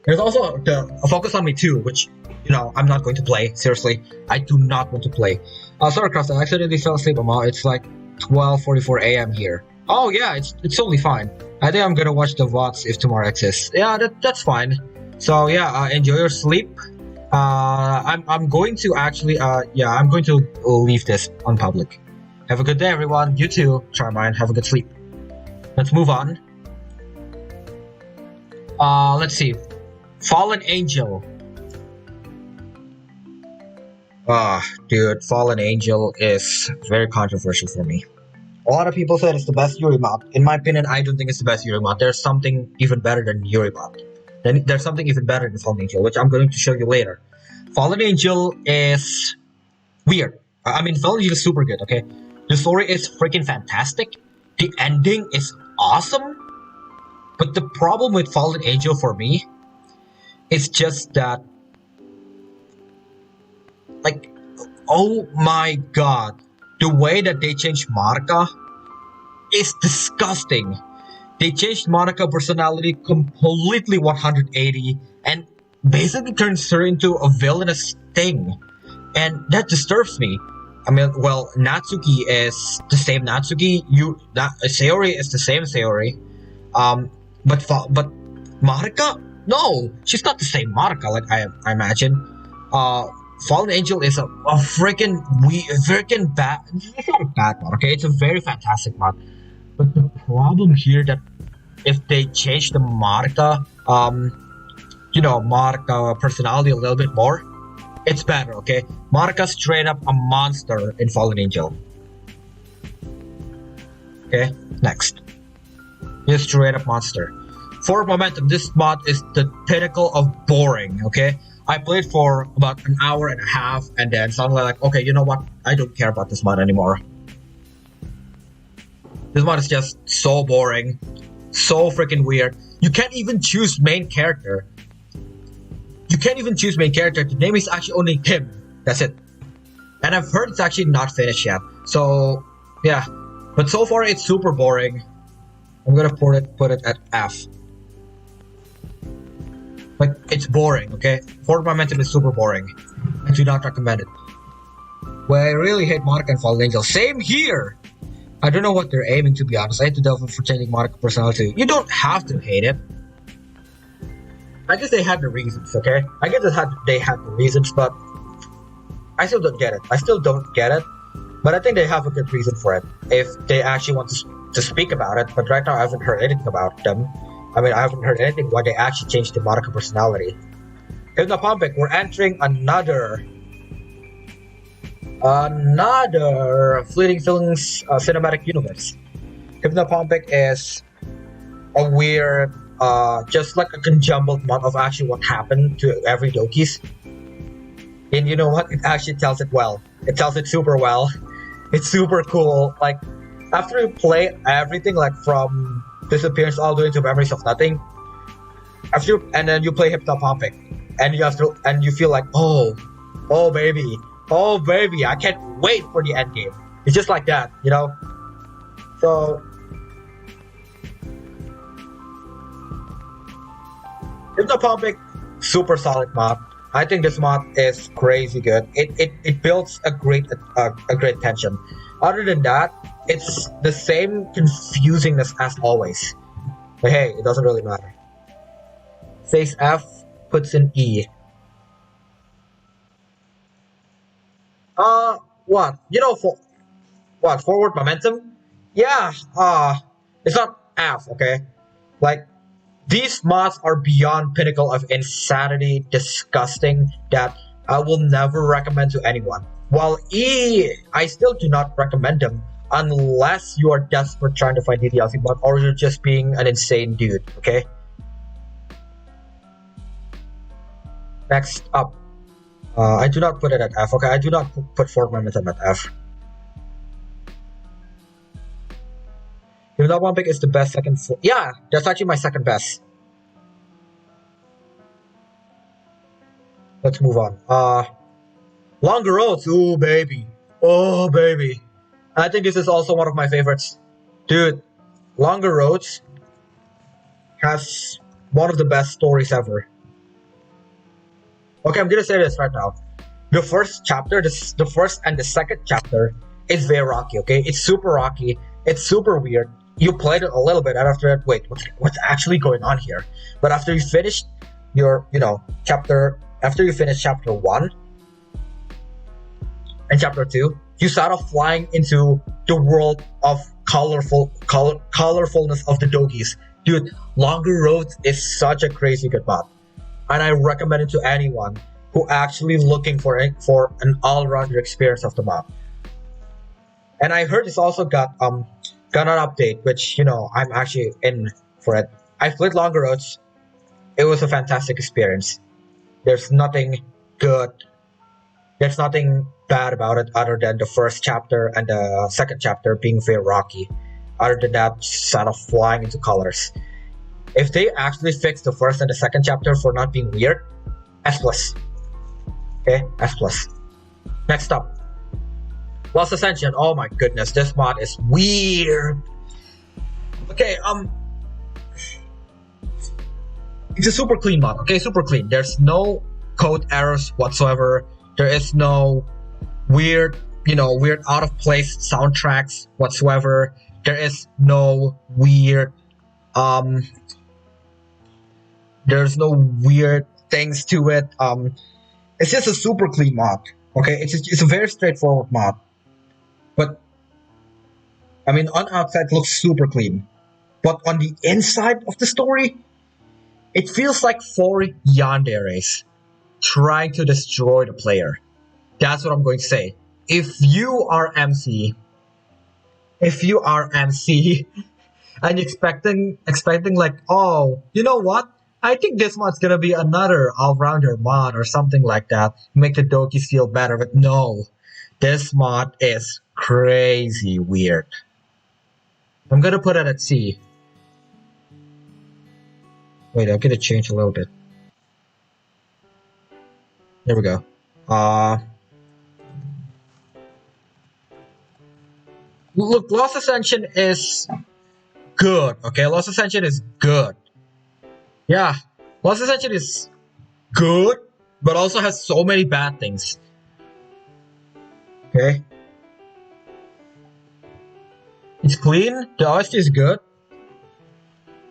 There's also the Focus on Me 2, which, I'm not going to play. Seriously, I do not want to play. Sorry, Cross, I accidentally fell asleep, Amal. It's like 12:44 a.m. here. Oh yeah, it's totally fine. I think I'm gonna watch the VODs if tomorrow exists. Yeah, that's fine. So yeah, enjoy your sleep. I'm going to actually, I'm going to leave this on public. Have a good day, everyone. You too, Charmine. Have a good sleep. Let's move on. Let's see. Fallen Angel. Dude, Fallen Angel is very controversial for me. A lot of people said it's the best Yuri mod. In my opinion, I don't think it's the best Yuri mod. There's something even better than Yuri mod. Then there's something even better than Fallen Angel, which I'm going to show you later. Fallen Angel is weird. I mean, Fallen Angel is super good, okay? The story is freaking fantastic. The ending is awesome. But the problem with Fallen Angel for me is just that, like, oh my god, the way that they changed Monica is disgusting. They changed Monica personality completely 180 and basically turns her into a villainous thing. And that disturbs me. I mean, well, Natsuki is the same Natsuki. Sayori is the same Sayori. But Monica? No, she's not the same Monica. Like I imagine. Fallen Angel is a freaking bad. It's not a bad mod, okay? It's a very fantastic mod. But the problem here that if they change the Monica, Monica personality a little bit more, it's better, okay? Monica's straight up a monster in Fallen Angel. Okay, next. He's straight up monster. For Momentum, this mod is the pinnacle of boring, okay? I played for about an hour and a half, and then suddenly like, okay, you know what? I don't care about this mod anymore. This mod is just so boring, so freaking weird. You can't even choose main character. The name is actually only him. That's it. And I've heard it's actually not finished yet. So, yeah. But so far, it's super boring. I'm gonna put it at F. Like, it's boring, okay? Forward Momentum is super boring. I do not recommend it. Well, I really hate Monica and Fallen Angel. Same here! I don't know what they're aiming, to be honest. I hate the devil for changing Monica personality. You don't have to hate it. I guess they had the reasons, okay? I guess they had the reasons, but I still don't get it. But I think they have a good reason for it. If they actually want to speak about it. But right now, I haven't heard anything about them. I mean, I haven't heard anything why they actually changed the Monica personality. Hypnopompic, we're entering another Fleeting Feelings cinematic universe. Hypnopompic is a weird, just like a conjumbled mod of actually what happened to every Dokis. And you know what? It actually tells it well. It tells it super well. It's super cool. Like, after you play everything, like from Disappearance all the way to Memories of Nothing, and then you play Hypnopompic, and you feel like, oh baby, I can't wait for the end game. It's just like that, you know. So Hypnopompic, super solid mod. I think this mod is crazy good. It builds a great tension. Other than that, it's the same confusingness as always. But hey, it doesn't really matter. Says F, puts in E. What? You know, Forward Momentum? Yeah, it's not F, okay? Like, these mods are beyond pinnacle of insanity, disgusting, that I will never recommend to anyone. While E, I still do not recommend them unless you are desperate trying to find DDLC mod, or you're just being an insane dude. Okay. Next up, I do not put it at F. Okay, I do not put Fort Momentum at F. Even though one pick is the best second. Yeah, that's actually my second best. Let's move on. Longer Roads. Ooh, baby. Oh, baby. I think this is also one of my favorites. Dude, Longer Roads has one of the best stories ever. Okay, I'm gonna say this right now. The first chapter, the first and the second chapter is very rocky, okay? It's super rocky. It's super weird. You played it a little bit, and after that, wait, what's actually going on here? But after you finish your, after you finish chapter 1 and chapter 2, you start off flying into the world of colorfulness of the doggies. Dude, Longer Roads is such a crazy good mod. And I recommend it to anyone who actually looking for an all-rounder experience of the mod. And I heard it's also got an update, which I'm actually in for it. I played Longer Roads. It was a fantastic experience. There's nothing good. There's nothing bad about it other than the first chapter and the second chapter being very rocky. Other than that, sort of flying into colors. If they actually fix the first and the second chapter for not being weird, S+. Okay, S+. Next up, Lost Ascension. Oh my goodness, this mod is weird. Okay, it's a super clean mod. Okay, super clean. There's no code errors whatsoever. There is no weird out of place soundtracks whatsoever. There is no weird there's no weird things to it. It's just a super clean mod. Okay, it's a very straightforward mod. But I mean, on outside it looks super clean, but on the inside of the story, it feels like 4 yanderes trying to destroy the player. That's what I'm going to say. If you are MC and expecting like, oh, you know what? I think this mod's gonna be another all-rounder mod or something like that, make the doggies feel better. But no, this mod is crazy weird. I'm gonna put it at C. Wait, I'm gonna change a little bit. There we go. Look, Lost Ascension is good. Okay, Lost Ascension is good. Yeah, Lost Ascension is good, but also has so many bad things. Okay. It's clean, the OST is good.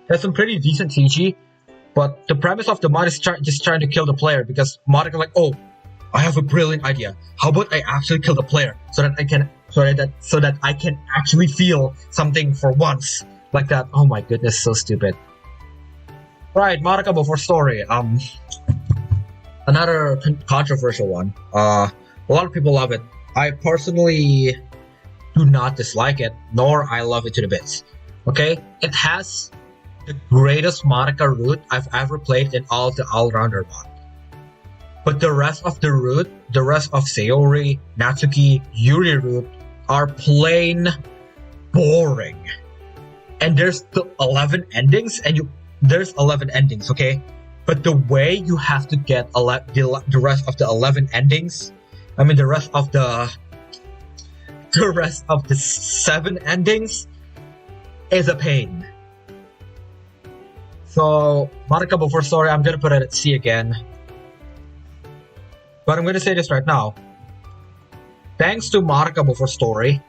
There's some pretty decent CG, but the premise of the mod is just trying to kill the player, because mod are like, oh, I have a brilliant idea. How about I actually kill the player so that I can actually feel something for once. Like that. Oh my goodness, so stupid. Right, Madoka before story. Another controversial one. A lot of people love it. I personally do not dislike it, nor I love it to the bits. Okay, it has the greatest Madoka route I've ever played in all of the all-rounder mod. But the rest of the route, the rest of Sayori, Natsuki, Yuri route are plain boring. And there's the 11 endings, and there's 11 endings, okay? But the way you have to get the rest of the 11 endings, I mean the rest of the 7 endings is a pain. So Madoka before story, I'm gonna put it at C again. But I'm gonna say this right now. Thanks to Madoka before story,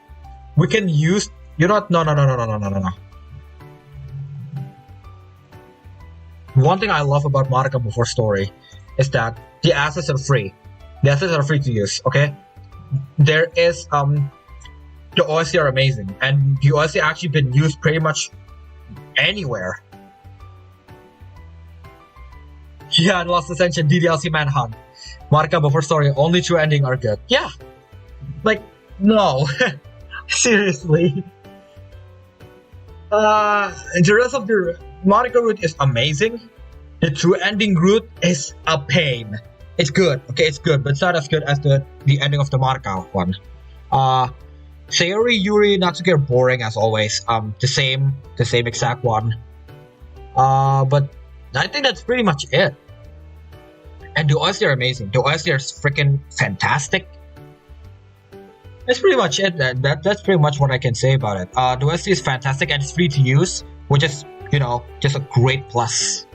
we can use no. One thing I love about Madoka before story is that the assets are free. The assets are free to use, okay? There is the OSC are amazing, and the OSC actually been used pretty much anywhere. Yeah, and Lost Ascension, DDLC Manhunt. Madoka before story, only 2 endings are good. Yeah. Like, no. Seriously. The rest of the Monica route is amazing. The true ending route is a pain. It's good, okay, it's good, but it's not as good as the ending of the Monica one. Sayori, Yuri, Natsuki are boring as always. The same exact one. But I think that's pretty much it. And the OST are amazing. The OST are freaking fantastic. That's pretty much it. That's pretty much what I can say about it. The OST is fantastic and it's free to use, which is, just a great plus.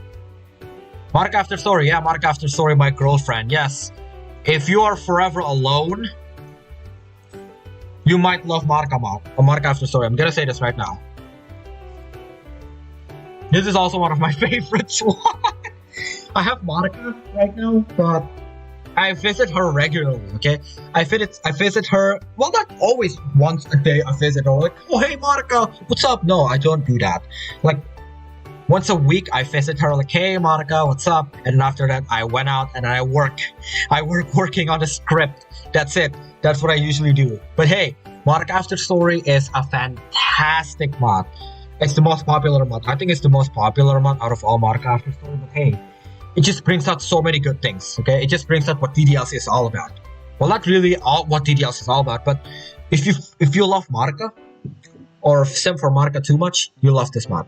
Mark After Story, yeah, Mark After Story, my girlfriend, yes. If you are forever alone, you might love Mark After Story. I'm gonna say this right now. This is also one of my favorites. I have Monica right now, but I visit her regularly, okay? I visit her, well, not always once a day I visit her, like, oh, hey, Monica, what's up? No, I don't do that. Like, once a week I visit her, like, hey, Monica, what's up? And then after that, I went out and I work. Working on the script. That's it. That's what I usually do. But hey, Monica After Story is a fantastic mod. It's the most popular mod. I think it's the most popular mod out of all Monica After Story, but hey, it just brings out so many good things, okay? It just brings out what DDLC is all about. Well, not really all what DDLC is all about, but if you love Monica, or sim for Monica too much, you love this mod.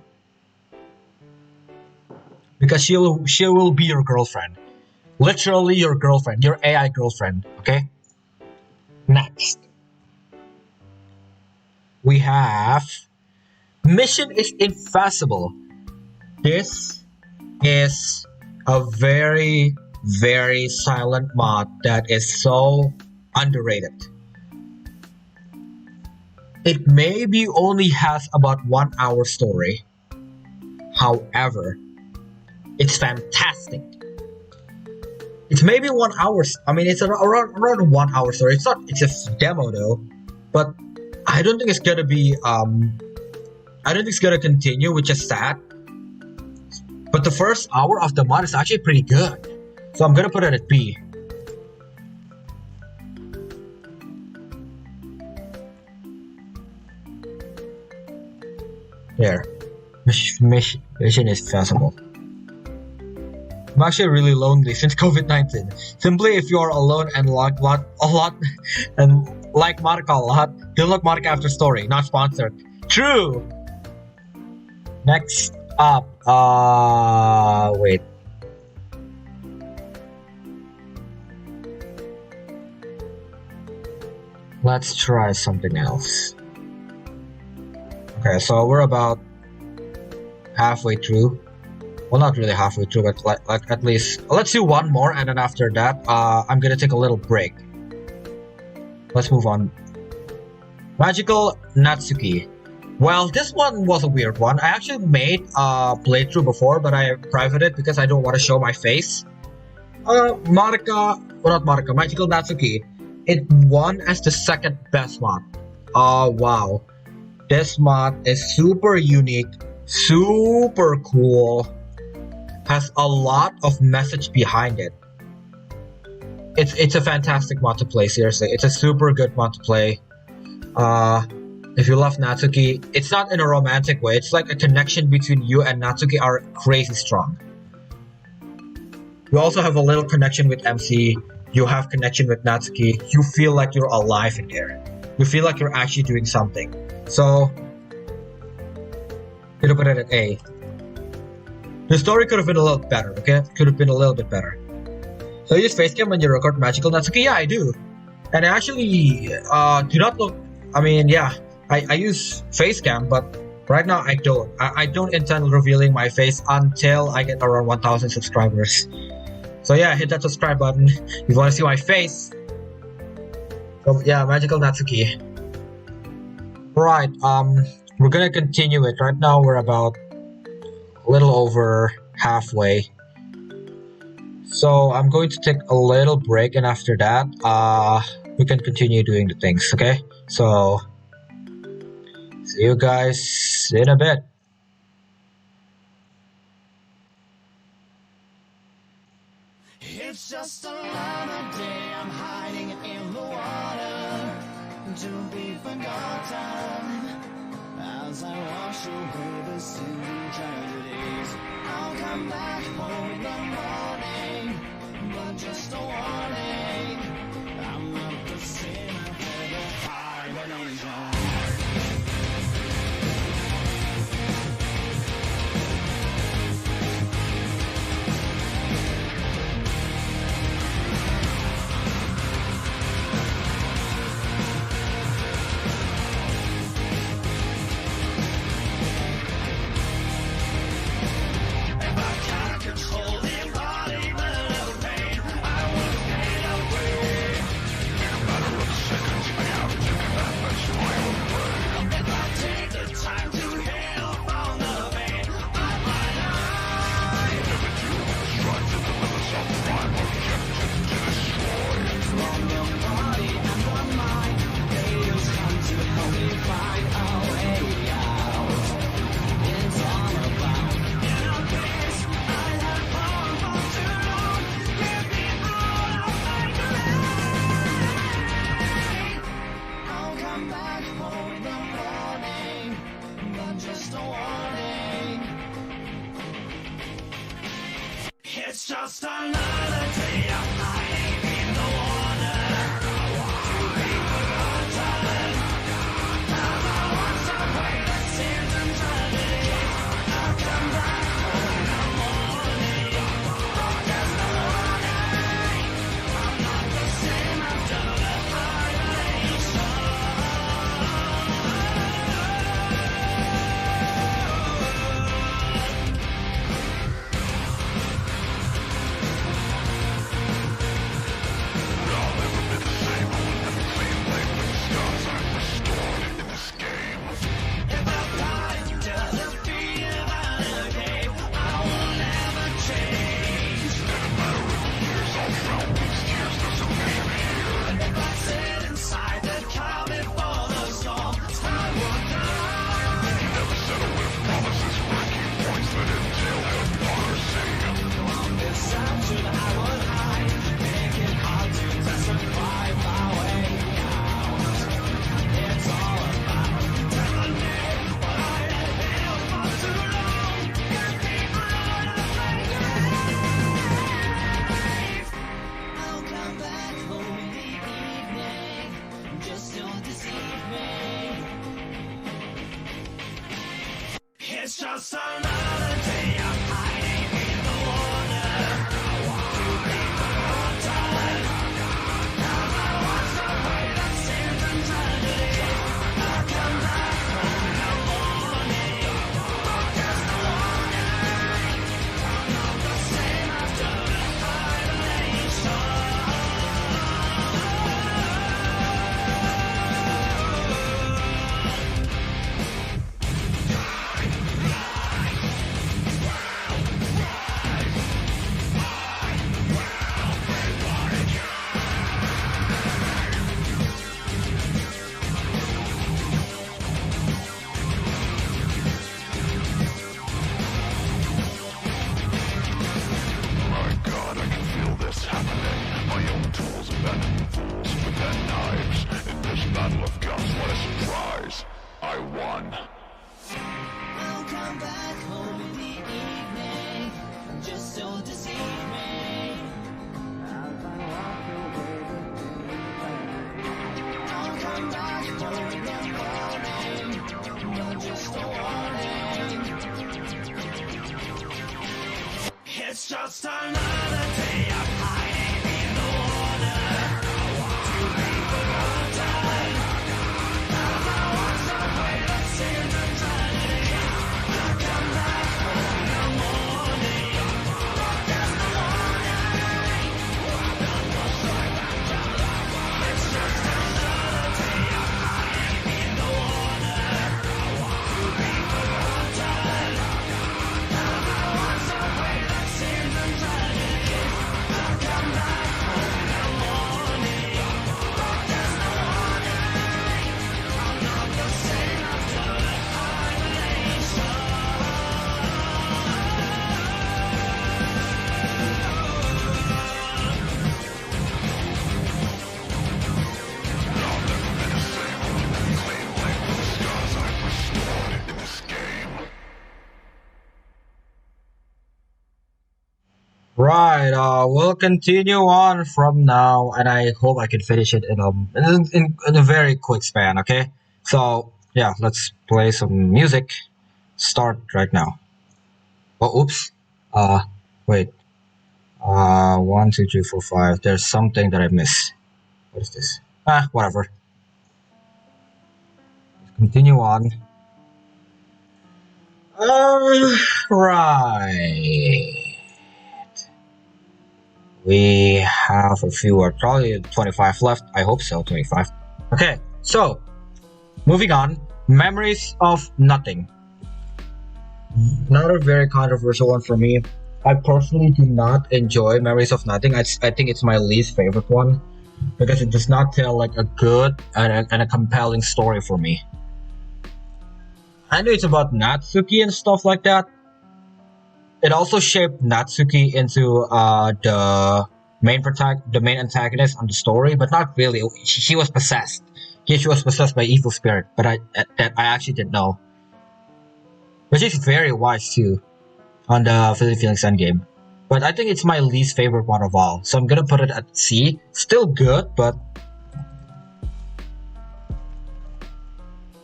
Because she will be your girlfriend. Literally your girlfriend, your AI girlfriend, okay? Next. We have Mission is Infeasible. This is a very, very silent mod that is so underrated. It maybe only has about 1 hour story. However, it's fantastic. It's maybe 1 hour. I mean, it's around 1 hour story. It's a demo though, but I don't think it's gonna be. I don't think it's gonna continue, which is sad. But the first hour of the mod is actually pretty good. So I'm gonna put it at B. There. Mission is feasible. I'm actually really lonely since COVID-19. Simply if you are alone and like Monica a lot, then look Monica After Story, not sponsored. True! Next up, wait. Let's try something else. Okay, so we're about halfway through. Well, not really halfway through, but like at least let's do one more, and then after that, I'm gonna take a little break. Let's move on. Magical Natsuki. Well, this one was a weird one. I actually made a playthrough before, but I privated it because I don't want to show my face. Magical Natsuki. It won as the second best mod. Oh wow. This mod is super unique, super cool, has a lot of message behind it. It's a fantastic mod to play, seriously. It's a super good mod to play. If you love Natsuki, it's not in a romantic way. It's like a connection between you and Natsuki are crazy strong. You also have a little connection with MC. You have connection with Natsuki. You feel like you're alive in there. You feel like you're actually doing something. So, you put it at A. The story could have been a little better, okay? Could have been a little bit better. So you use facecam when you record Magical Natsuki? Yeah, I do. And I actually do not look... I mean, yeah, I use facecam, but right now I don't. I don't intend revealing my face until I get around 1,000 subscribers. So yeah, hit that subscribe button if you want to see my face. So yeah, Magical Natsuki. Right, we're gonna continue it. Right now we're about a little over halfway. So I'm going to take a little break, and after that, we can continue doing the things, okay? So, see you guys in a bit. It's just another day, I'm hiding in the water. to be forgotten. As I wash away the sins and tragedies, I'll come back home in the morning. But just a warning, I'm not the same after the hibernation. It's just another day of hiding in the water. To be forgotten. As I wash away the sins and tragedies, I'll come back home in the morning. But there's no warning, I'm not the same after the hibernation. It's just another day of hiding in the water. To be forgotten. As I wash away the sins and tragedies, I'll come back home in the morning. But there's no warning, I'm not the same after the hibernation. I'll come back home in the evening. Just don't deceive me. I'll come back home in the morning. But just a warning. It's just another day of hiding in the water. To be forgotten. As I wash away the sins and tragedies, I'll come back home in the morning. But there's no warning, I'm not the same after the hibernation. It's just another day of hiding in the water. To be forgotten. As I wash away the sins and tragedies, Right, we'll continue on from now, and I hope I can finish it in a very quick span, okay? So, yeah, let's play some music. Start right now. Oh, oops. Uh, wait. 1, 2, 3, 4, 5. There's something that I missed. What is this? Whatever. Continue on. Right. We have a few, probably 25 left. I hope so, 25. Okay, so moving on. Memories of Nothing. Not a very controversial one for me. I personally do not enjoy Memories of Nothing. I think it's my least favorite one because it does not tell like a good and a compelling story for me. I know it's about Natsuki and stuff like that. It also shaped Natsuki into the main antagonist on the story, but not really. She was possessed. She was possessed by evil spirit, but I actually didn't know. But she's very wise too on the Philly Phoenix Endgame. But I think it's my least favorite one of all, so I'm gonna put it at C. Still good, but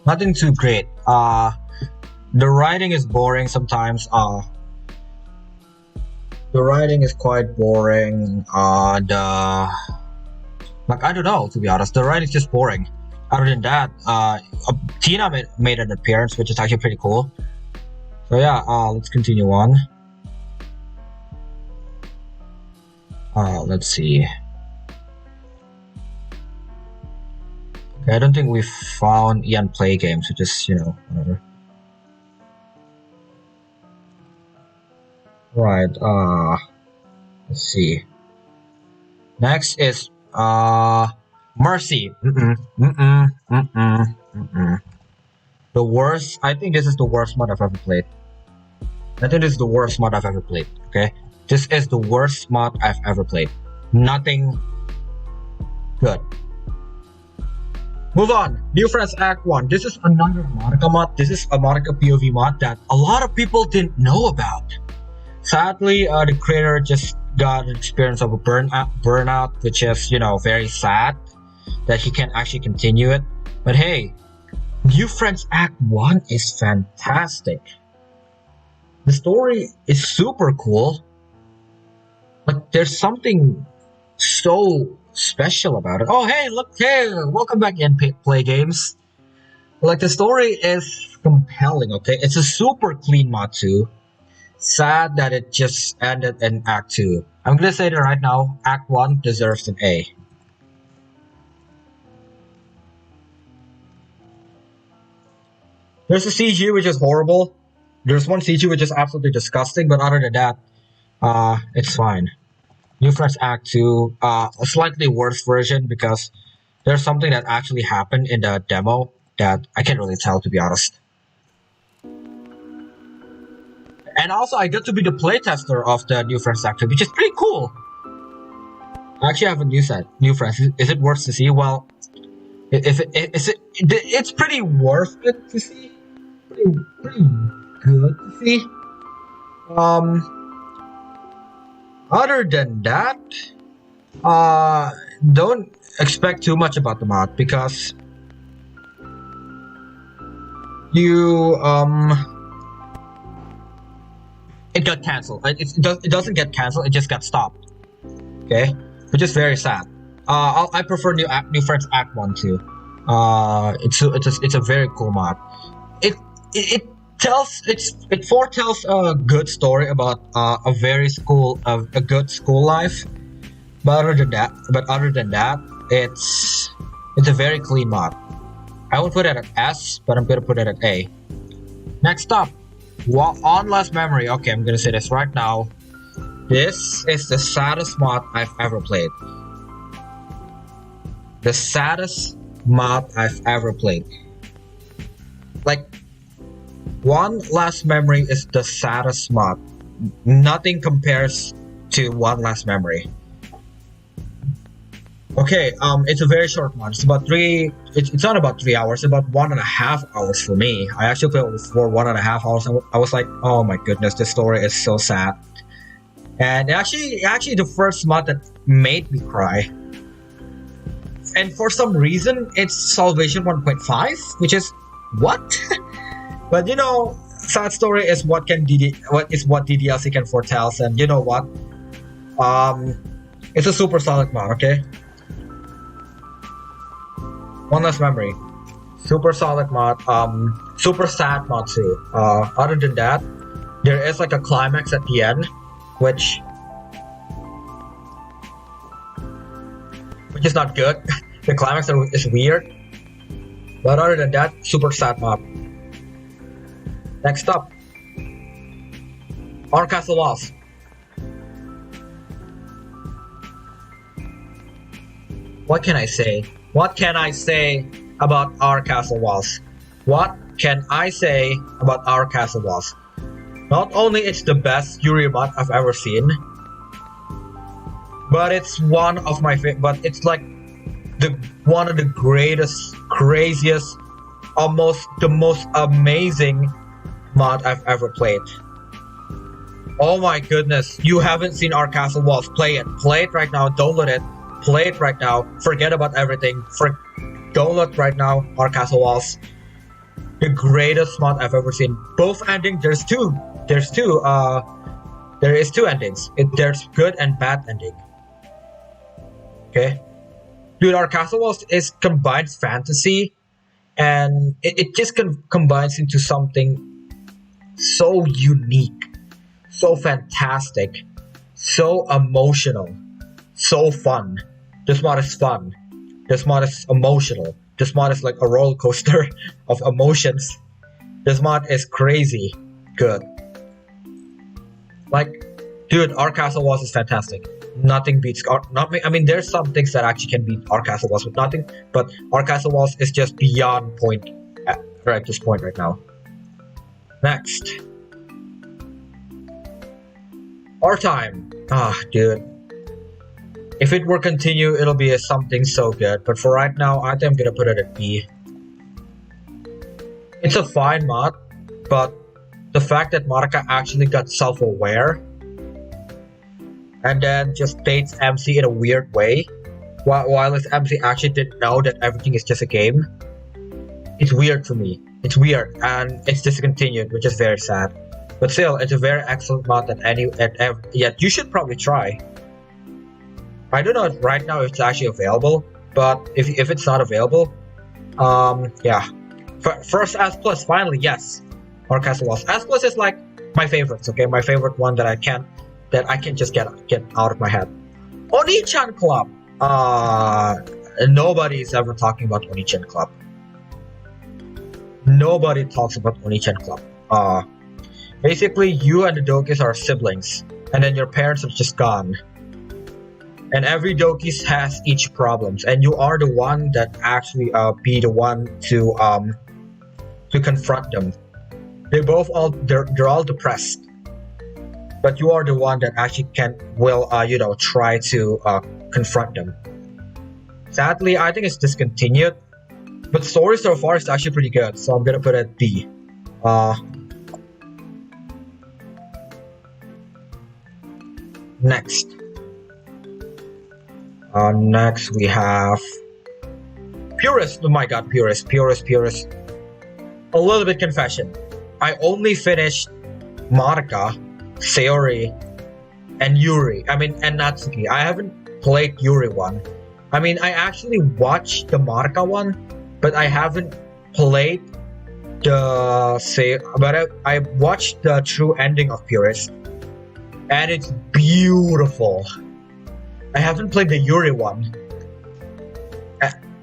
nothing too great. The writing is boring sometimes. The writing is quite boring. Like I don't know, to be honest. The writing is just boring. Other than that, Tina made an appearance, which is actually pretty cool. So yeah, let's continue on. Let's see. Okay, I don't think we found Ian play games, so just whatever. Right, let's see. Next is Mercy. The worst. I think this is the worst mod I've ever played. I think this is the worst mod I've ever played. Okay, this is the worst mod I've ever played. Nothing good. Move on. New Friends Act 1. This is another Monica mod. This is a Monica POV mod that a lot of people didn't know about. Sadly, the creator just got an experience of a burnout, which is, very sad that he can't actually continue it. But hey, New Friends Act 1 is fantastic. The story is super cool. Like, there's something so special about it. Oh, hey, look, hey, welcome back in Play Games. Like, the story is compelling, okay? It's a super clean mod too. Sad that it just ended in Act 2. I'm gonna say that right now, Act 1 deserves an A. There's a CG which is horrible. There's one CG which is absolutely disgusting, but other than that, it's fine. New Friends Act 2, a slightly worse version because there's something that actually happened in the demo that I can't really tell, to be honest. And also, I got to be the playtester of the New Friends Act 2, which is pretty cool. I actually have a new set, New Friends. Is it worth to see? Well, it's pretty worth it to see. Pretty good to see. Other than that, don't expect too much about the mod because it got cancelled. It doesn't get cancelled. It just got stopped. Okay, which is very sad. I prefer New Friends Act 1 too. It's a very cool mod. It foretells a good story about a good school life. But other than that, it's a very clean mod. I won't put it at S, but I'm gonna put it at A. Next up, On Last Memory. Okay, I'm gonna say this right now. This is the saddest mod I've ever played. The saddest mod I've ever played. Like, One Last Memory is the saddest mod. Nothing compares to One Last Memory. Okay, it's a very short mod. It's about it's not about 3 hours, it's about 1.5 hours for me. I actually played it for 1.5 hours and I was like, oh my goodness, this story is so sad. And actually the first mod that made me cry. And for some reason, it's Salvation 1.5, which is what? But you know, sad story is what DDLC can foretell, and you know what? It's a super solid mod. Okay. One last memory. Super solid mod. Super sad mod too. Other than that, there is like a climax at the end, which is not good. The climax is weird. But other than that, super sad mod. Next up, our castle walls. What can I say? What can I say about our castle walls? What can I say about our castle walls? Not only it's the best Yuri mod I've ever seen, but it's one of my favorite. But it's like one of the greatest, craziest, almost the most amazing mod I've ever played. Oh my goodness, you haven't seen our castle walls. Play it right now. Download it. Play it right now. Forget about everything. Download right now our castle walls. The greatest mod I've ever seen. Both endings. There is two endings. There's good and bad ending. Okay, dude, our castle walls is combined fantasy, and it just combines into something so unique, so fantastic, so emotional, so fun. This mod is fun. This mod is emotional. This mod is like a roller coaster of emotions. This mod is crazy good. Like, dude, our castle walls is fantastic. Nothing beats I mean, there's some things that actually can beat our castle walls, with nothing. But our castle walls is just beyond point at this point right now. Next, our time. Dude. If it were continue, it'll be something so good. But for right now, I think I'm gonna put it at B. It's a fine mod, but the fact that Marika actually got self-aware and then just dates MC in a weird way, while his MC actually didn't know that everything is just a game, it's weird for me. It's weird, and it's discontinued, which is very sad. But still, it's a very excellent mod that you should probably try. I don't know if right now it's actually available, but if it's not available, yeah. First S Plus, finally, yes. Or Castle Walls. S Plus is like my favorites, okay? My favorite one that I can just get out of my head. Oni-chan Club. Nobody's ever talking about Oni-chan Club. Nobody talks about Oni-chan Club. Basically, you and the Dokis are siblings, and then your parents are just gone. And every Dokis has each problems, and you are the one that actually be the one to confront them. They're all depressed, but you are the one that actually will try to confront them. Sadly, I think it's discontinued, but story so far is actually pretty good, so I'm gonna put it at B. Next. Next we have Purist. Oh my god, Purist. A little bit confession. I only finished Marika, Sayori, and Yuri. and Natsuki. I haven't played Yuri 1. I actually watched the Marika one, but I haven't played I watched the true ending of Purist, and it's beautiful. I haven't played the Yuri one,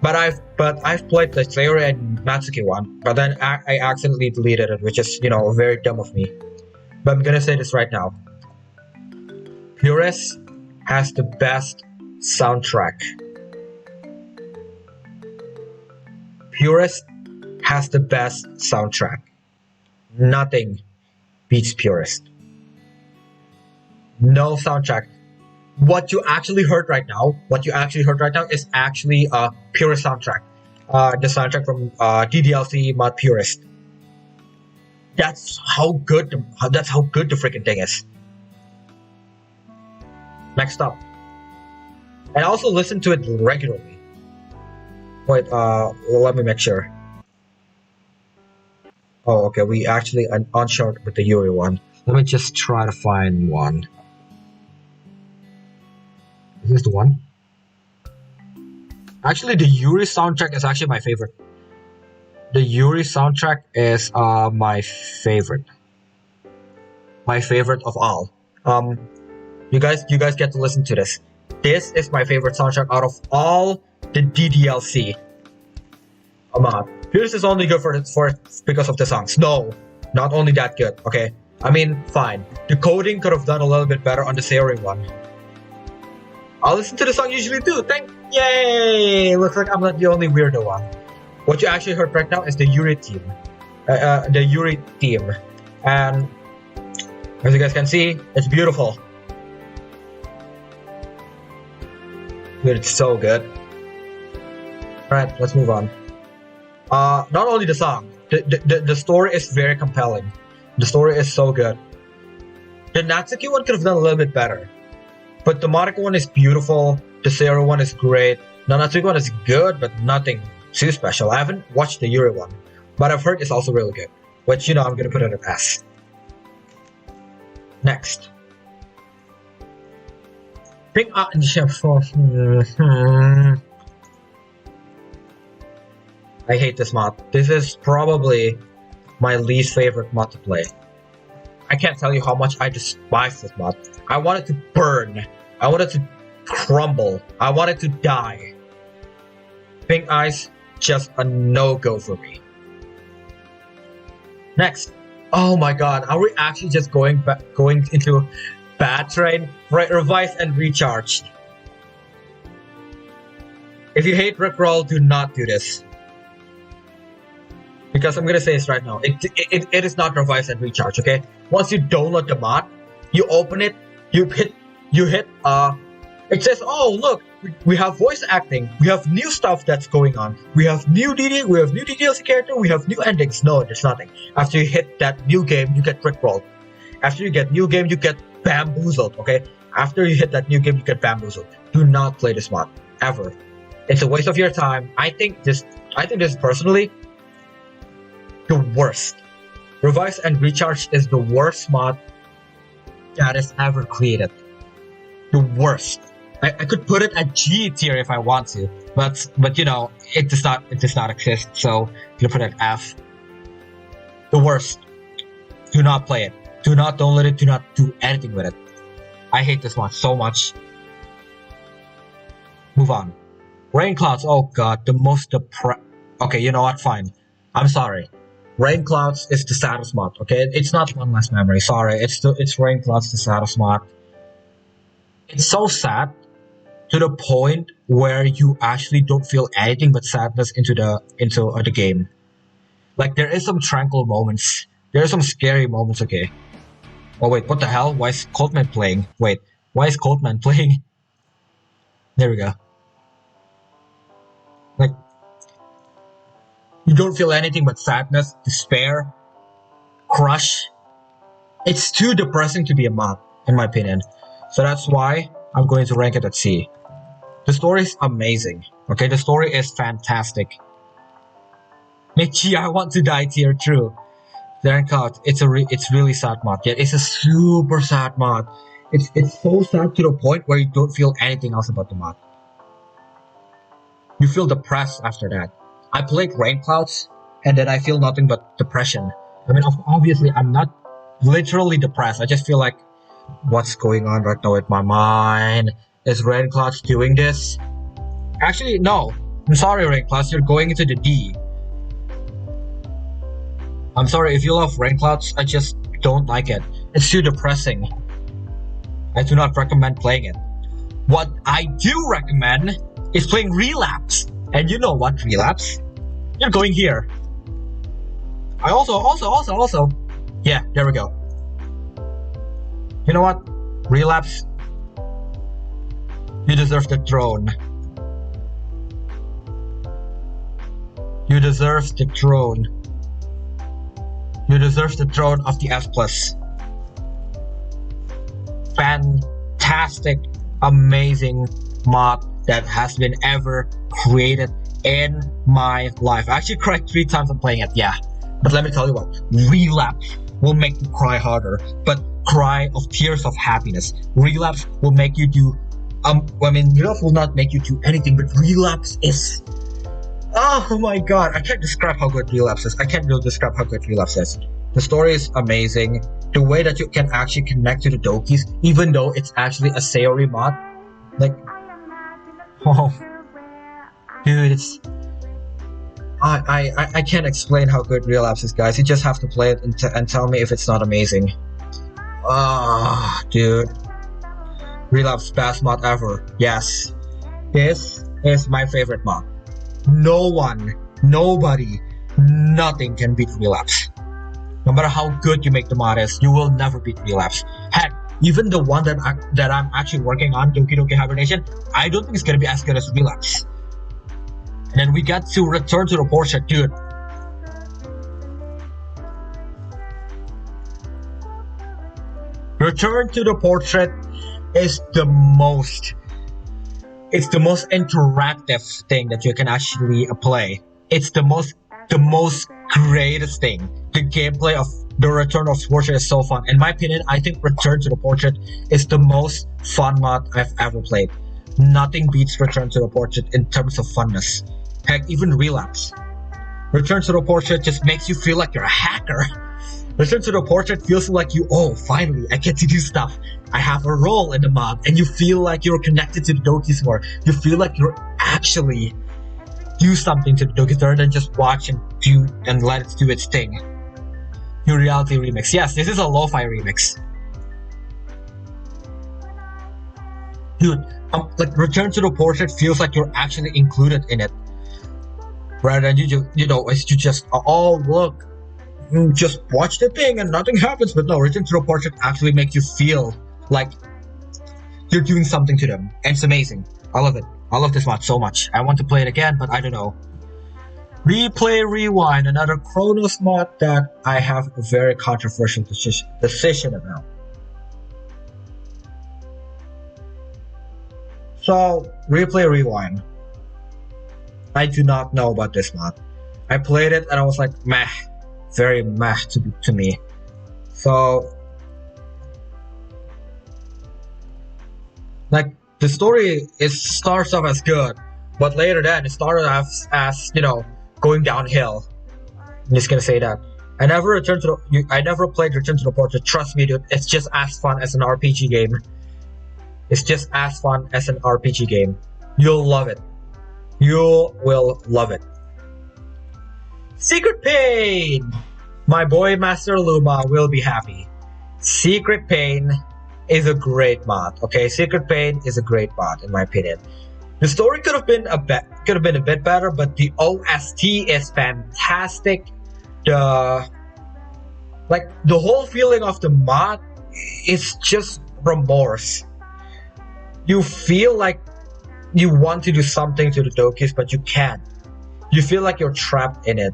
but I've played the Sayori and Natsuki one. But then I accidentally deleted it, which is very dumb of me. But I'm gonna say this right now. Purist has the best soundtrack. Purist has the best soundtrack. Nothing beats Purist. No soundtrack. What you actually heard right now is actually a Purist soundtrack. The soundtrack from DDLC Mod Purist. That's how good the freaking thing is. Next up. And I also listen to it regularly. Wait, let me make sure. Oh, okay, we actually unshored with the Yuri one. Let me just try to find one. Is this the one? Actually, the Yuri soundtrack is actually my favorite. The Yuri soundtrack is my favorite. My favorite of all. You guys get to listen to this. This is my favorite soundtrack out of all the DDLC. Pierce is only good for because of the songs. No, not only that good. Okay, I mean, fine. The coding could have done a little bit better on the Sayori one. I'll listen to the song usually too. Yay! Looks like I'm not the only weirdo one. What you actually heard right now is the Yuri theme. The Yuri theme, and as you guys can see, it's beautiful. Dude, it's so good. Alright, let's move on. Not only the song, the story is very compelling. The story is so good. The Natsuki one could have done a little bit better. But the Monica one is beautiful, the Sayori one is great, the Natsuki one is good, but nothing too special. I haven't watched the Yuri one, but I've heard it's also really good. Which, you know, I'm gonna put it at S. Next. Ping I hate this mod. This is probably my least favorite mod to play. I can't tell you how much I despise this mod. I want it to burn. I want it to crumble. I want it to die. Pink Eyes, just a no-go for me. Next. Oh my god, are we actually just going into Bad Train? Right, Revised and Recharged. If you hate Rickroll, do not do this. Because I'm gonna say this right now, it is not Revised and Recharged, okay? Once you download the mod, you open it, you hit, it says, oh look, we have voice acting, we have new stuff that's going on, we have new DDLC character, we have new endings. No, there's nothing. After you hit that new game, you get rickrolled. After you get new game, you get bamboozled, okay? After you hit that new game, you get bamboozled. Do not play this mod, ever. It's a waste of your time. I think this is personally the worst. Revised and Recharged is the worst mod that is ever created. The worst. I could put it at G tier if I want to, but you know, it does not exist, so I'm gonna put it at F. The worst. Do not play it. Do not download it, do not do anything with it. I hate this one so much. Move on. Rain Clouds, oh god, the most okay, you know what, fine. I'm sorry. Rain Clouds is the saddest mod, okay? It's not One Last Memory, sorry. It's Rain Clouds, the saddest mod. It's so sad to the point where you actually don't feel anything but sadness into the game. Like, there is some tranquil moments. There are some scary moments, okay? Oh wait, what the hell? Why is Coltman playing? Wait, why is Coltman playing? There we go. Like, you don't feel anything but sadness, despair, crush. It's too depressing to be a mod, in my opinion. So that's why I'm going to rank it at C. The story is amazing. Okay, the story is fantastic. Michi, I want to die tier, true. Darren Cloud, it's really sad mod. Yeah, it's a super sad mod. It's so sad to the point where you don't feel anything else about the mod. You feel depressed after that. I played Rain Clouds, and then I feel nothing but depression. I mean, obviously, I'm not literally depressed. I just feel like, what's going on right now with my mind? Is Rain Clouds doing this? Actually, no. I'm sorry, Rain Clouds, you're going into the D. I'm sorry, if you love Rain Clouds, I just don't like it. It's too depressing. I do not recommend playing it. What I do recommend is playing Relapse. And you know what, Relapse? You're going here. I also. Yeah, there we go. You know what? Relapse. You deserve the throne. You deserve the throne. You deserve the throne of the F+. Fantastic amazing mod that has been ever created in my life. I actually cried 3 times on playing it, yeah. But let me tell you what, Relapse will make you cry harder, but cry of tears of happiness. Relapse will make you do, Relapse will not make you do anything, but Relapse is, oh my god, I can't describe how good Relapse is. I can't really describe how good Relapse is. The story is amazing. The way that you can actually connect to the Dokis, even though it's actually a Sayori mod, like, oh, dude, it's, I can't explain how good Relapse is, guys. You just have to play it and tell me if it's not amazing. Ah, dude, Relapse best mod ever. Yes, this is my favorite mod. No one, nobody, nothing can beat Relapse. No matter how good you make the mod is, you will never beat Relapse. Heck, even the one that I'm actually working on, Doki Doki Hibernation, I don't think it's gonna be as good as Relapse. And then we got to Return to the Portrait, dude. Return to the Portrait is the most interactive thing that you can actually play. It's the most greatest thing. The gameplay of the Return of the Portrait is so fun. In my opinion, I think Return to the Portrait is the most fun mod I've ever played. Nothing beats Return to the Portrait in terms of funness. Heck, even Relapse. Return to the Portrait just makes you feel like you're a hacker. Return to the Portrait feels like you, oh, finally, I get to do stuff. I have a role in the mod, and you feel like you're connected to the Dokis more. You feel like you're actually do something to the Dokis rather than just watch and let it do its thing. New Reality Remix. Yes, this is a lo-fi remix. Dude, like Return to the Portrait feels like you're actually included in it. Rather than you just, oh look, just watch the thing and nothing happens. But no, Return to the Portrait actually makes you feel like you're doing something to them. And it's amazing. I love it. I love this mod so much. I want to play it again, but I don't know. Replay Rewind, another Chronos mod that I have a very controversial decision about. So, Replay Rewind. I do not know about this mod. I played it and I was like, meh. Very meh to me. So, like, the story starts off as good, but later then it started off as going downhill. I'm just gonna say that. I never played Return to the Portrait. Trust me, dude. It's just as fun as an RPG game. It's just as fun as an RPG game. You'll love it. You will love it. Secret Pain! My boy Master Luma will be happy. Secret Pain is a great mod. Okay, Secret Pain is a great mod in my opinion. The story could have been a bit better, but the OST is fantastic. The whole feeling of the mod is just remorse. You feel like you want to do something to the Dokis, but you can't. You feel like you're trapped in it.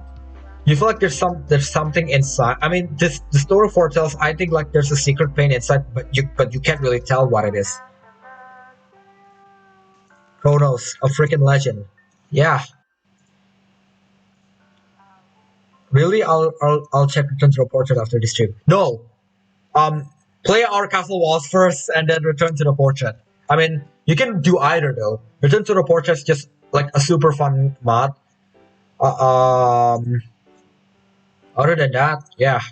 You feel like there's something inside. I mean, the story foretells, I think, like there's a secret pain inside, but you can't really tell what it is. Chronos, a freaking legend. Yeah. Really? I'll check Return to the Portrait after this stream. No. Play our Castle Walls first and then Return to the Portrait. I mean, you can do either though. Return to the Portrait is just like a super fun mod. Other than that, yeah.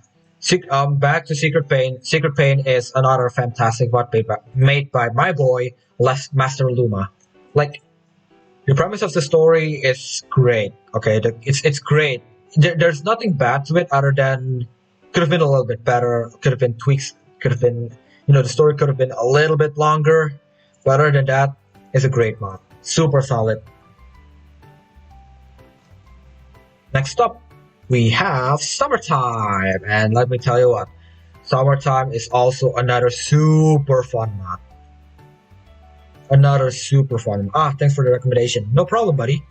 Back to Secret Pain. Secret Pain is another fantastic mod made by my boy Master Luma. Like, the premise of the story is great. Okay, it's great. There's nothing bad to it other than could have been a little bit better. Could have been tweaks. Could have been, the story could have been a little bit longer. But other than that, it's a great mod. Super solid. Next up, we have Summertime. And let me tell you what, Summertime is also another super fun mod. Another super fun. Thanks for the recommendation. No problem, buddy.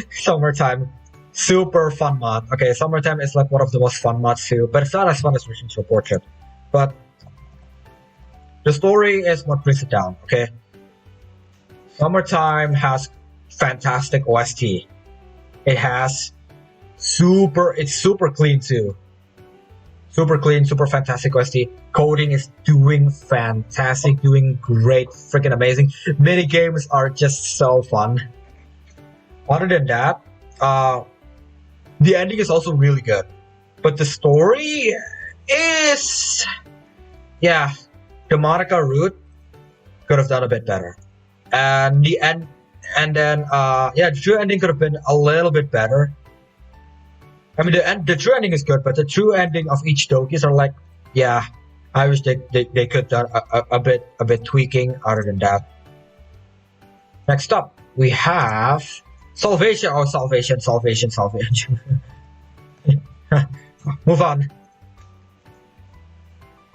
Summertime, super fun mod. Okay, Summertime is like one of the most fun mods too, but it's not as fun as Return to the Portrait. But The story is what brings it down. Okay, Summertime has fantastic OST. It has it's super clean too. Super clean, super fantastic OST. Coding is doing fantastic, doing great, freaking amazing. Mini games are just so fun. Other than that, the ending is also really good. But the story is, yeah, the Monica route could have done a bit better. And the end, and then, yeah, the true ending could have been a little bit better. I mean, the true ending is good, but the true ending of each Dokis are like, yeah, I wish they could have done a bit tweaking. Other than that, next up we have Salvation. Oh, Salvation. Move on.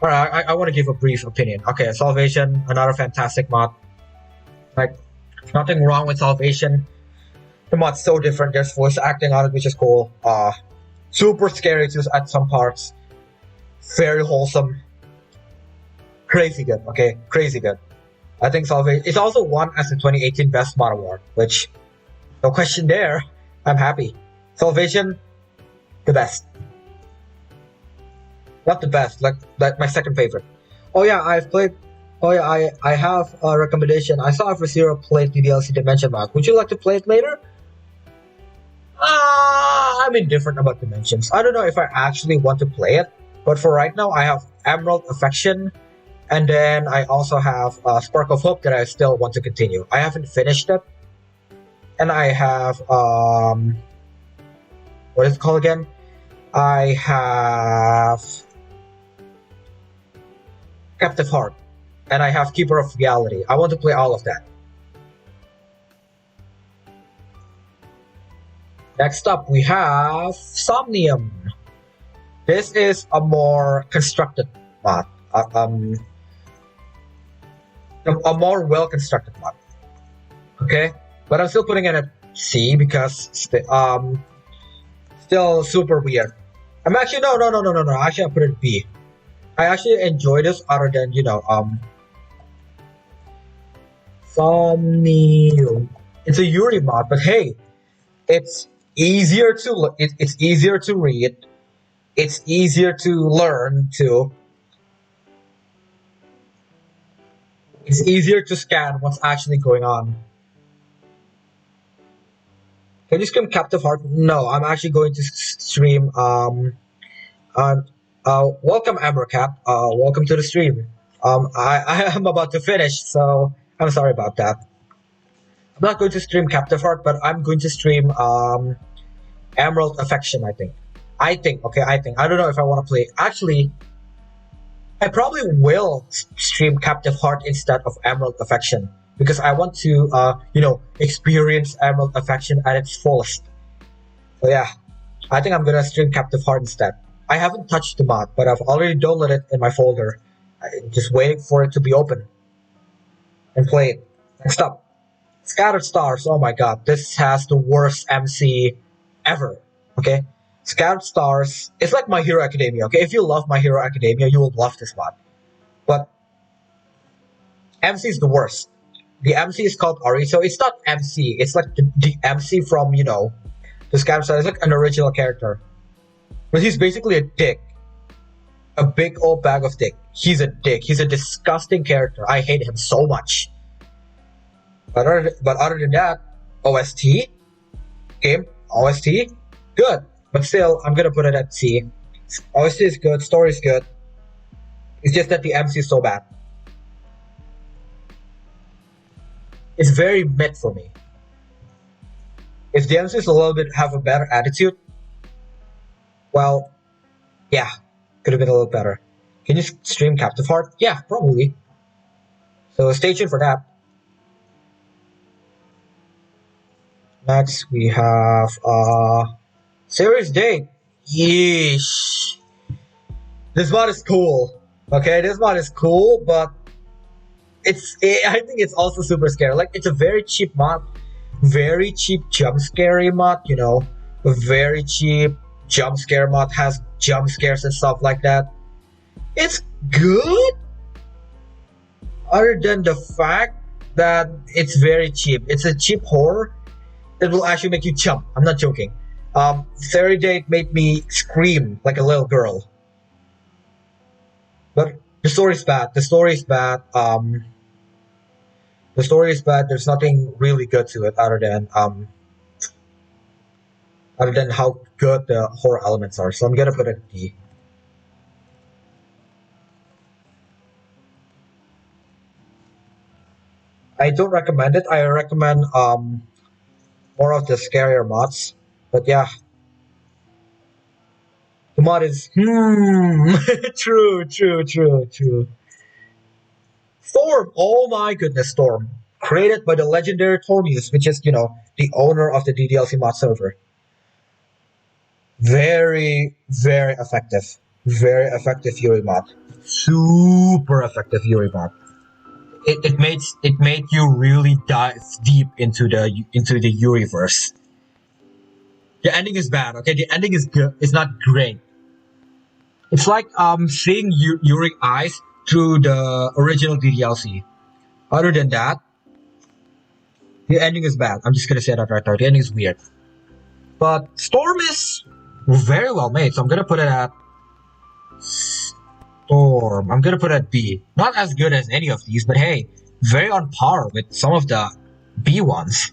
All right, I want to give a brief opinion. Okay, Salvation, another fantastic mod. Like, nothing wrong with Salvation. The mod's so different. There's voice acting on it, which is cool. Super scary too at some parts. Very wholesome. Crazy good. Okay, crazy good. I think Salvation. It's also won as the 2018 Best Mod Award, which, no question there. I'm happy. Salvation, the best. Not the best, like my second favorite. Oh yeah, I've played. Oh yeah, I have a recommendation. I saw Zero played DDLC Dimension mod. Would you like to play it later? I'm indifferent about Dimensions. I don't know if I actually want to play it, but for right now, I have Emerald Affection, and then I also have Spark of Hope that I still want to continue. I haven't finished it, and I have what is it called again? I have Captive Heart, and I have Keeper of Reality. I want to play all of that. Next up, we have Somnium. This is a more constructed mod. A more well-constructed mod. Okay? But I'm still putting it at C because still super weird. I'm actually no. Actually, I put it at B. I actually enjoy this other than, Somnium. It's a Yuri mod, but hey, it's easier to it's easier to read. It's easier to learn too. It's easier to scan what's actually going on. Can you stream Captive Heart? No, I'm actually going to stream welcome Ambercap. Welcome to the stream. I am about to finish, so I'm sorry about that. I'm not going to stream Captive Heart, but I'm going to stream Emerald Affection, I think. I think. I don't know if I want to play. Actually, I probably will stream Captive Heart instead of Emerald Affection because I want to, experience Emerald Affection at its fullest. So yeah, I think I'm gonna stream Captive Heart instead. I haven't touched the mod, but I've already downloaded it in my folder. I'm just waiting for it to be open and play it. Next up, Scattered Stars. Oh my god, this has the worst MC ever. Okay, Scattered Stars. It's like My Hero Academia. Okay, if you love My Hero Academia, you will love this mod. But MC is the worst. The MC is called Ari, so it's not MC. It's like the MC from the Scattered Stars. It's like an original character, but he's basically a dick. A big old bag of dick. He's a dick. He's a disgusting character. I hate him so much. But other than that, OST, good. But still, I'm gonna put it at C. OST is good, story is good. It's just that the MC is so bad. It's very mid for me. If the MC is a little bit have a better attitude, well, yeah, could have been a little better. Can you stream Captive Heart? Yeah, probably. So stay tuned for that. Next, we have Series Date. Yeesh. This mod is cool. Okay, this mod is cool, but I think it's also super scary. Like, it's a very cheap mod. Very cheap jump scare mod, A very cheap jump scare mod has jump scares and stuff like that. It's good, other than the fact that it's very cheap. It's a cheap horror that will actually make you jump. I'm not joking. Third Date made me scream like a little girl. But the story is bad. The story is bad. The story is bad. There's nothing really good to it other than how good the horror elements are. So I'm gonna put it D. I don't recommend it. I recommend more of the scarier mods. But yeah, the mod is true. Storm. Oh my goodness, Storm. Created by the legendary Tormius, which is the owner of the DDLC mod server. Very effective. Very effective Yuri mod. Super effective Yuri mod. It made you really dive deep into the Yuriverse. The ending is bad, okay? The ending is good. It's not great. It's like seeing Yuri eyes through the original DDLC. Other than that, the ending is bad. I'm just gonna say that right now. The ending is weird. But Storm is very well made, so I'm gonna put it at Storm. I'm gonna put it at B. Not as good as any of these, but hey, very on par with some of the B ones.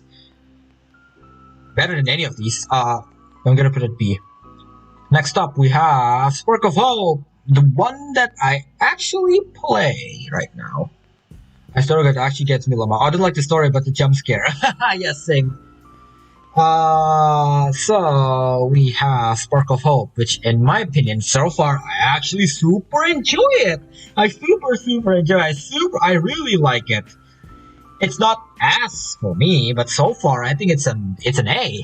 Better than any of these. I'm gonna put it B. Next up, we have Spark of Hope, the one that I actually play right now. I started that actually gets me Lama. I don't like the story, but the jump scare. Yes, same. So we have Spark of Hope, which in my opinion, so far, I actually super enjoy it. I super enjoy it. I really like it. It's not S for me, but so far I think it's an A.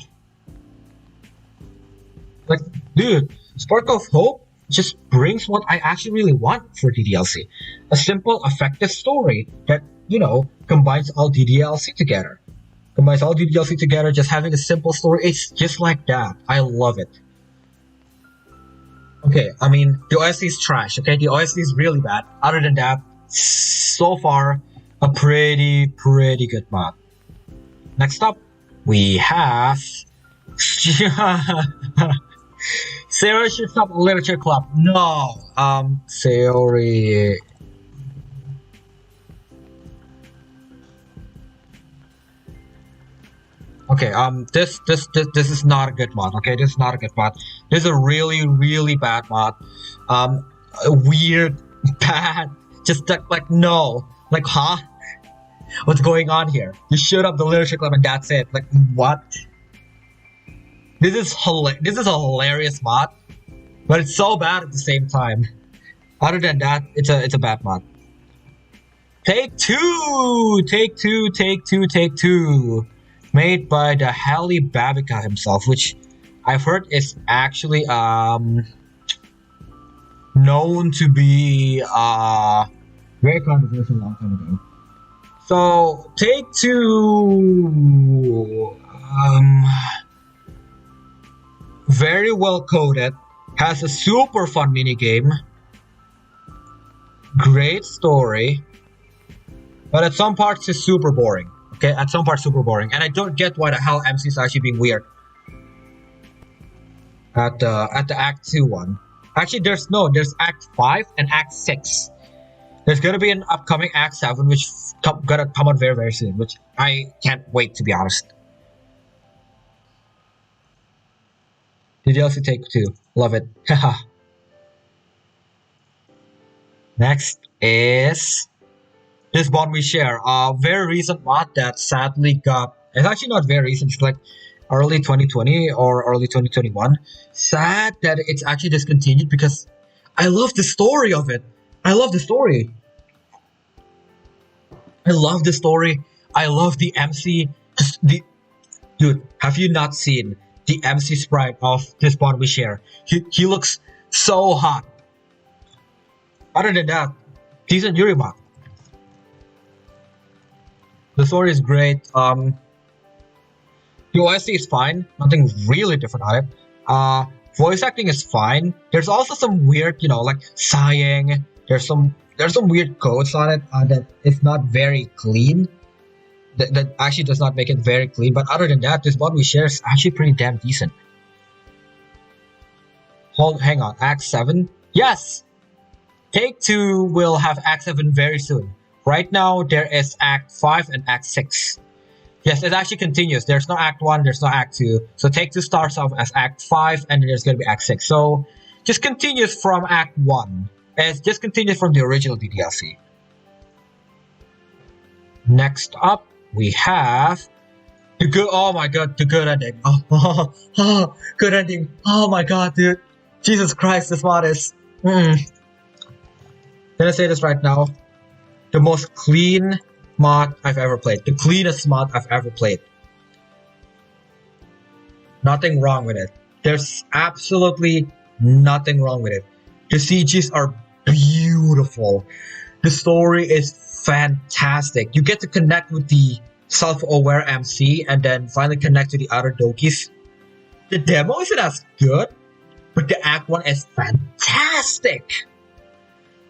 Like, dude, Spark of Hope just brings what I actually really want for DDLC. A simple, effective story that, combines all DDLC together. Just having a simple story, it's just like that. I love it. Okay, I mean, the OST is trash, okay? The OST is really bad. Other than that, so far, a pretty good mod. Next up, we have... Sayori should stop Literature Club. No, Sayori... Okay, this is not a good mod. Okay, this is not a good mod. This is a really bad mod. Weird, bad. Just like no, like huh? What's going on here? You showed up the Literature Club and that's it. Like what? This is a hilarious mod, but it's so bad at the same time. Other than that, it's a bad mod. Take two. Made by the Halle Babica himself, which I've heard is actually known to be very controversial a long time ago. So Take Two, very well coded, has a super fun mini game, great story, but at some parts it's super boring. Okay, at some parts super boring, and I don't get why the hell MC is actually being weird. At the Act 2 one. Actually, there's Act 5 and Act 6. There's gonna be an upcoming Act 7, which gonna come out very soon, which I can't wait, to be honest. DDLC Take 2, love it. Haha. Next is This Bond We Share, a very recent mod that sadly got... It's actually not very recent, it's like early 2020 or early 2021. Sad that it's actually discontinued because I love the story of it. I love the story. I love the MC. Dude, have you not seen the MC sprite of This Bond We Share? He looks so hot. Other than that, decent Yuri mod. The story is great. The OST is fine. Nothing really different on it. Voice acting is fine. There's also some weird, like sighing. There's some there's some weird codes on it that it's not very clean. That actually does not make it very clean. But other than that, this mod we share is actually pretty damn decent. Hang on, Act 7? Yes! Take-Two will have Act 7 very soon. Right now, there is Act 5 and Act 6. Yes, it actually continues. There's no Act 1, there's no Act 2. So Take-Two starts off as Act 5, and then there's gonna be Act 6. So, just continues from Act 1. It just continues from the original DDLC. Next up, we have the good. Oh my god, the good ending. Good ending. Oh my god, dude. Jesus Christ, this mod is. Gonna say this right now. The most clean mod I've ever played. The cleanest mod I've ever played. Nothing wrong with it. There's absolutely nothing wrong with it. The CGs are beautiful. The story is fantastic. You get to connect with the self-aware MC and then finally connect to the other Dokis. The demo isn't as good, but the Act 1 is fantastic.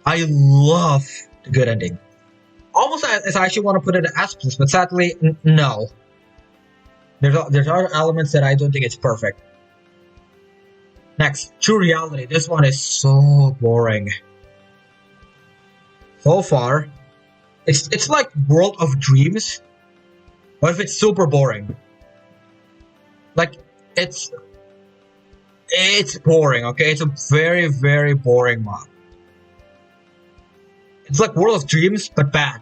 I love the good ending. Almost as I actually want to put it as S+, but sadly, no. There's other elements that I don't think it's perfect. Next, True Reality. This one is so boring. So far, it's like World of Dreams, but if it's super boring. Like, it's boring, okay? It's a very, very boring mod. It's like World of Dreams, but bad.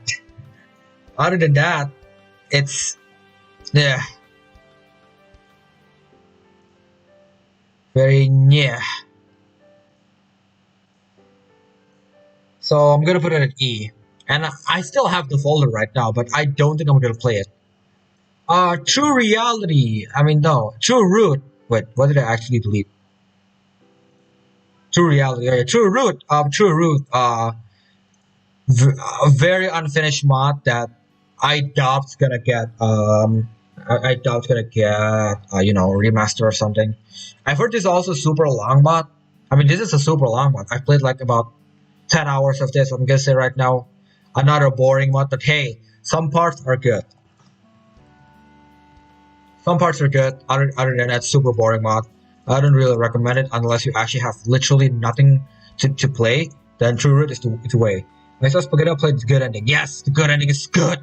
Other than that, it's... yeah. Very yeah. So I'm gonna put it at E. And I still have the folder right now, but I don't think I'm gonna play it. True Reality. I mean, no. True Root. Wait, what did I actually delete? True Reality. Yeah, True Root. True Root. A very unfinished mod that I doubt it's gonna get. I doubt it's gonna get. Remaster or something. I've heard this is also super long mod. I mean, this is a super long mod. I've played like about 10 hours of this. I'm gonna say right now, another boring mod. But hey, some parts are good. Some parts are good. Other than that, super boring mod. I don't really recommend it unless you actually have literally nothing to play. Then True Root is the way. Let's just forget to play the good ending. Yes, the good ending is good.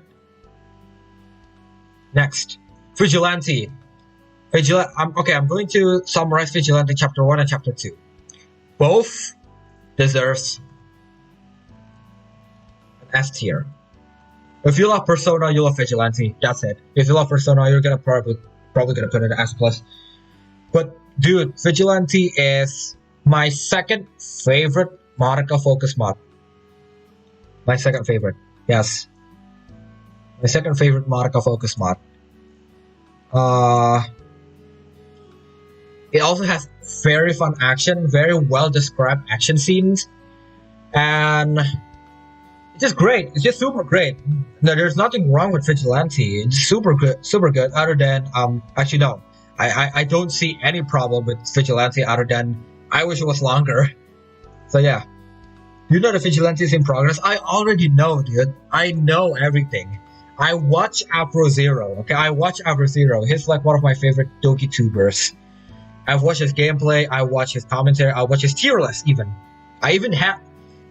Next, Vigilante. I'm going to summarize Vigilante Chapter 1 and Chapter 2. Both deserves an S tier. If you love Persona, you love Vigilante. That's it. If you love Persona, you're gonna probably gonna put it as S+. But dude, Vigilante is my second favorite Marika focus mod. My second favorite. Yes. My second favorite Marika focus mod. It also has very fun action, very well described action scenes, and it's just great. It's just super great. No, there's nothing wrong with Vigilante. It's super good. Other than actually no, I don't see any problem with Vigilante other than I wish it was longer. So yeah, you know the Vigilante is in progress. I already know, dude. I know everything. I watch Afro Zero. Okay, I watch Afro Zero. He's like one of my favorite Doki tubers. I've watched his gameplay. I watch his commentary. I watch his tier list even. I even have.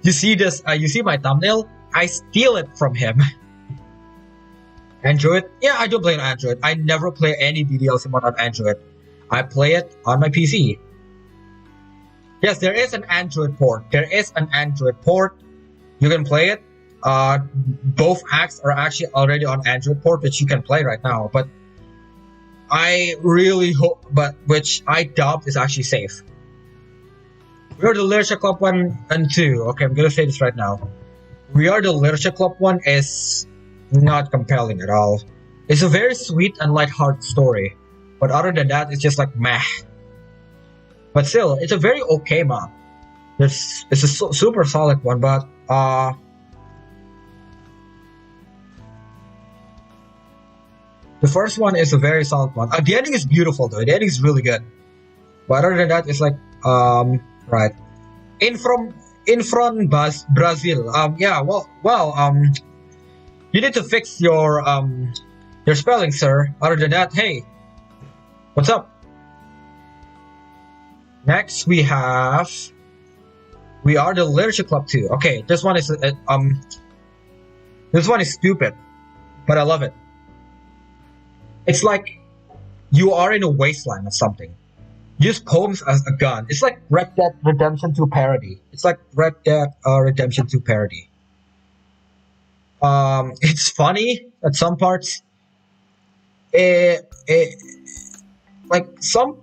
You see this? You see my thumbnail? I steal it from him. Android? Yeah, I do play on Android. I never play any DDLC mod on Android. I play it on my PC. Yes, there is an Android port. You can play it. Both acts are actually already on Android port, which you can play right now. But I really hope, which I doubt is actually safe. We are the Literature Club 1 and 2. Okay, I'm gonna say this right now. We Are the Literature Club 1 is not compelling at all. It's a very sweet and lighthearted story, but other than that, it's just like meh. But still, it's a very okay mod. It's a super solid one, but the first one is a very solid one. The ending is beautiful though. The ending is really good. But other than that, it's like right. in front Brazil. Yeah, you need to fix your spelling, sir. Other than that, hey, what's up? Next, we are the Literature Club too. Okay, this one is stupid, but I love it. It's like you are in a wasteland of something. Use poems as a gun. It's like Red Dead Redemption 2 parody. It's funny at some parts. Like some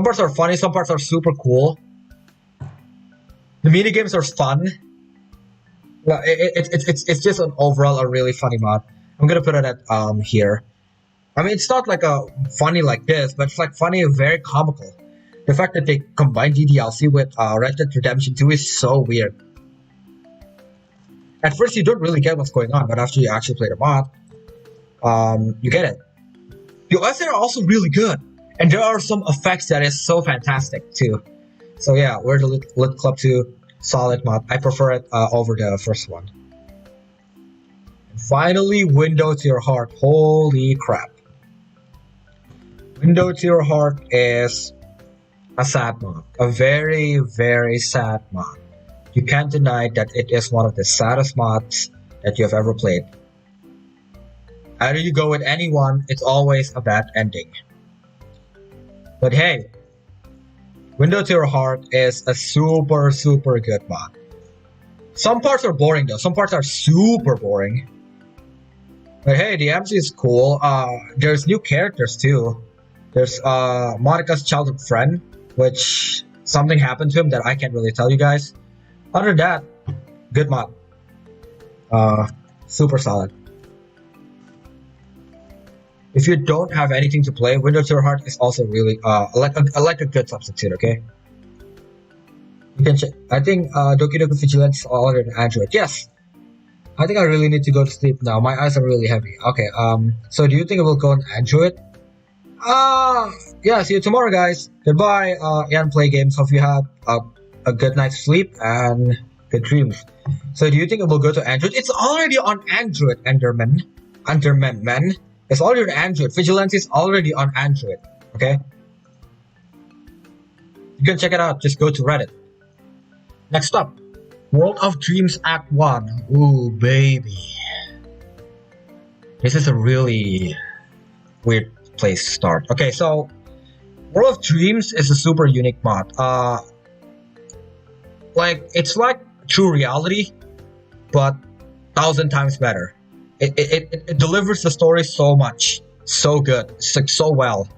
parts are funny, some parts are super cool. The mini games are fun. It's just an overall a really funny mod. I'm gonna put it at here. I mean, it's not like a funny like this, but it's like funny and very comical. The fact that they combine DDLC with Red Dead Redemption 2 is so weird. At first, you don't really get what's going on, but after you actually play the mod, you get it. The OS are also really good, and there are some effects that is so fantastic too. So yeah, we're the Lit Club 2 solid mod. I prefer it over the first one. And finally, Window to Your Heart. Holy crap. Window to Your Heart is a sad mod. A very, very sad mod. You can't deny that it is one of the saddest mods that you have ever played. Either you go with anyone, it's always a bad ending. But hey, Window to Your Heart is a super, super good mod. Some parts are boring though. Some parts are super boring. But hey, the MC is cool. There's new characters too. There's Monica's childhood friend, which something happened to him that I can't really tell you guys. Other than that, good mod. Super solid. If you don't have anything to play, Window to Your Heart is also really like a good substitute. Okay. You can check. I think Doki Doki Vigilante is all on Android. Yes. I think I really need to go to sleep now. My eyes are really heavy. Okay. So do you think it will go on Android? Yeah. See you tomorrow, guys. Goodbye. And play games. Hope you have a good night's sleep and good dreams. So do you think it will go to Android? It's already on Android, Enderman. It's already on Android. Vigilante is already on Android. Okay? You can check it out. Just go to Reddit. Next up, World of Dreams Act 1. Ooh, baby. This is a really weird place to start. Okay, so World of Dreams is a super unique mod. Like, it's like true reality, but 1,000 times better. It delivers the story so much, so good, it's like so well.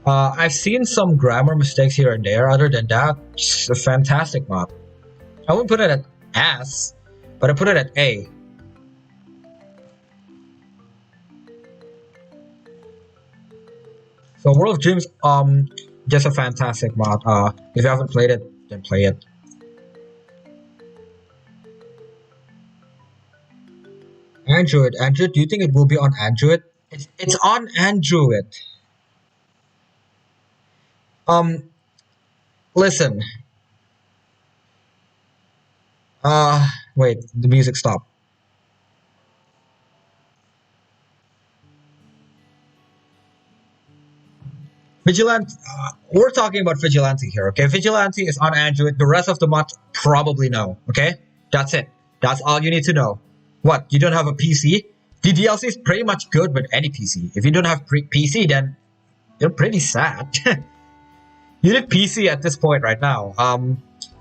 I've seen some grammar mistakes here and there. Other than that, it's a fantastic mod. I wouldn't put it at S, but I put it at A. So World of Dreams, just a fantastic mod. If you haven't played it, then play it. Android, do you think it will be on Android? It's on Android. Listen. Wait, the music stopped. Vigilante, we're talking about Vigilante here, okay? Vigilante is on Android. The rest of the mods probably no, okay? That's it. That's all you need to know. What, you don't have a PC? DDLC is pretty much good with any PC. If you don't have PC, then you're pretty sad. You need PC at this point right now,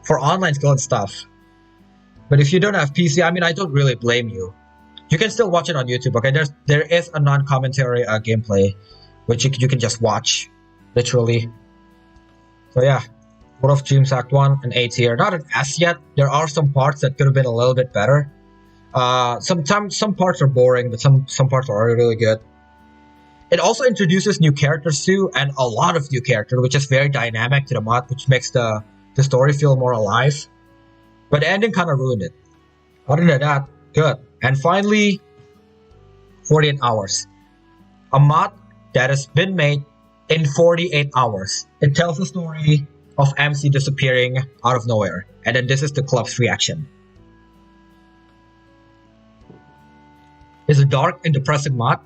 for online skill and stuff. But if you don't have PC, I mean, I don't really blame you. You can still watch it on YouTube, okay? There is a non-commentary gameplay, which you can just watch, literally. So yeah, World of Dreams Act 1, an A tier. Not an S yet. There are some parts that could have been a little bit better. Sometimes some parts are boring, but some parts are really good. It also introduces new characters too, and a lot of new characters, which is very dynamic to the mod, which makes the story feel more alive. But the ending kind of ruined it. Other than that, good. And finally, 48 hours. A mod that has been made in 48 hours. It tells a story of MC disappearing out of nowhere. And then this is the club's reaction. It's a dark and depressing mod.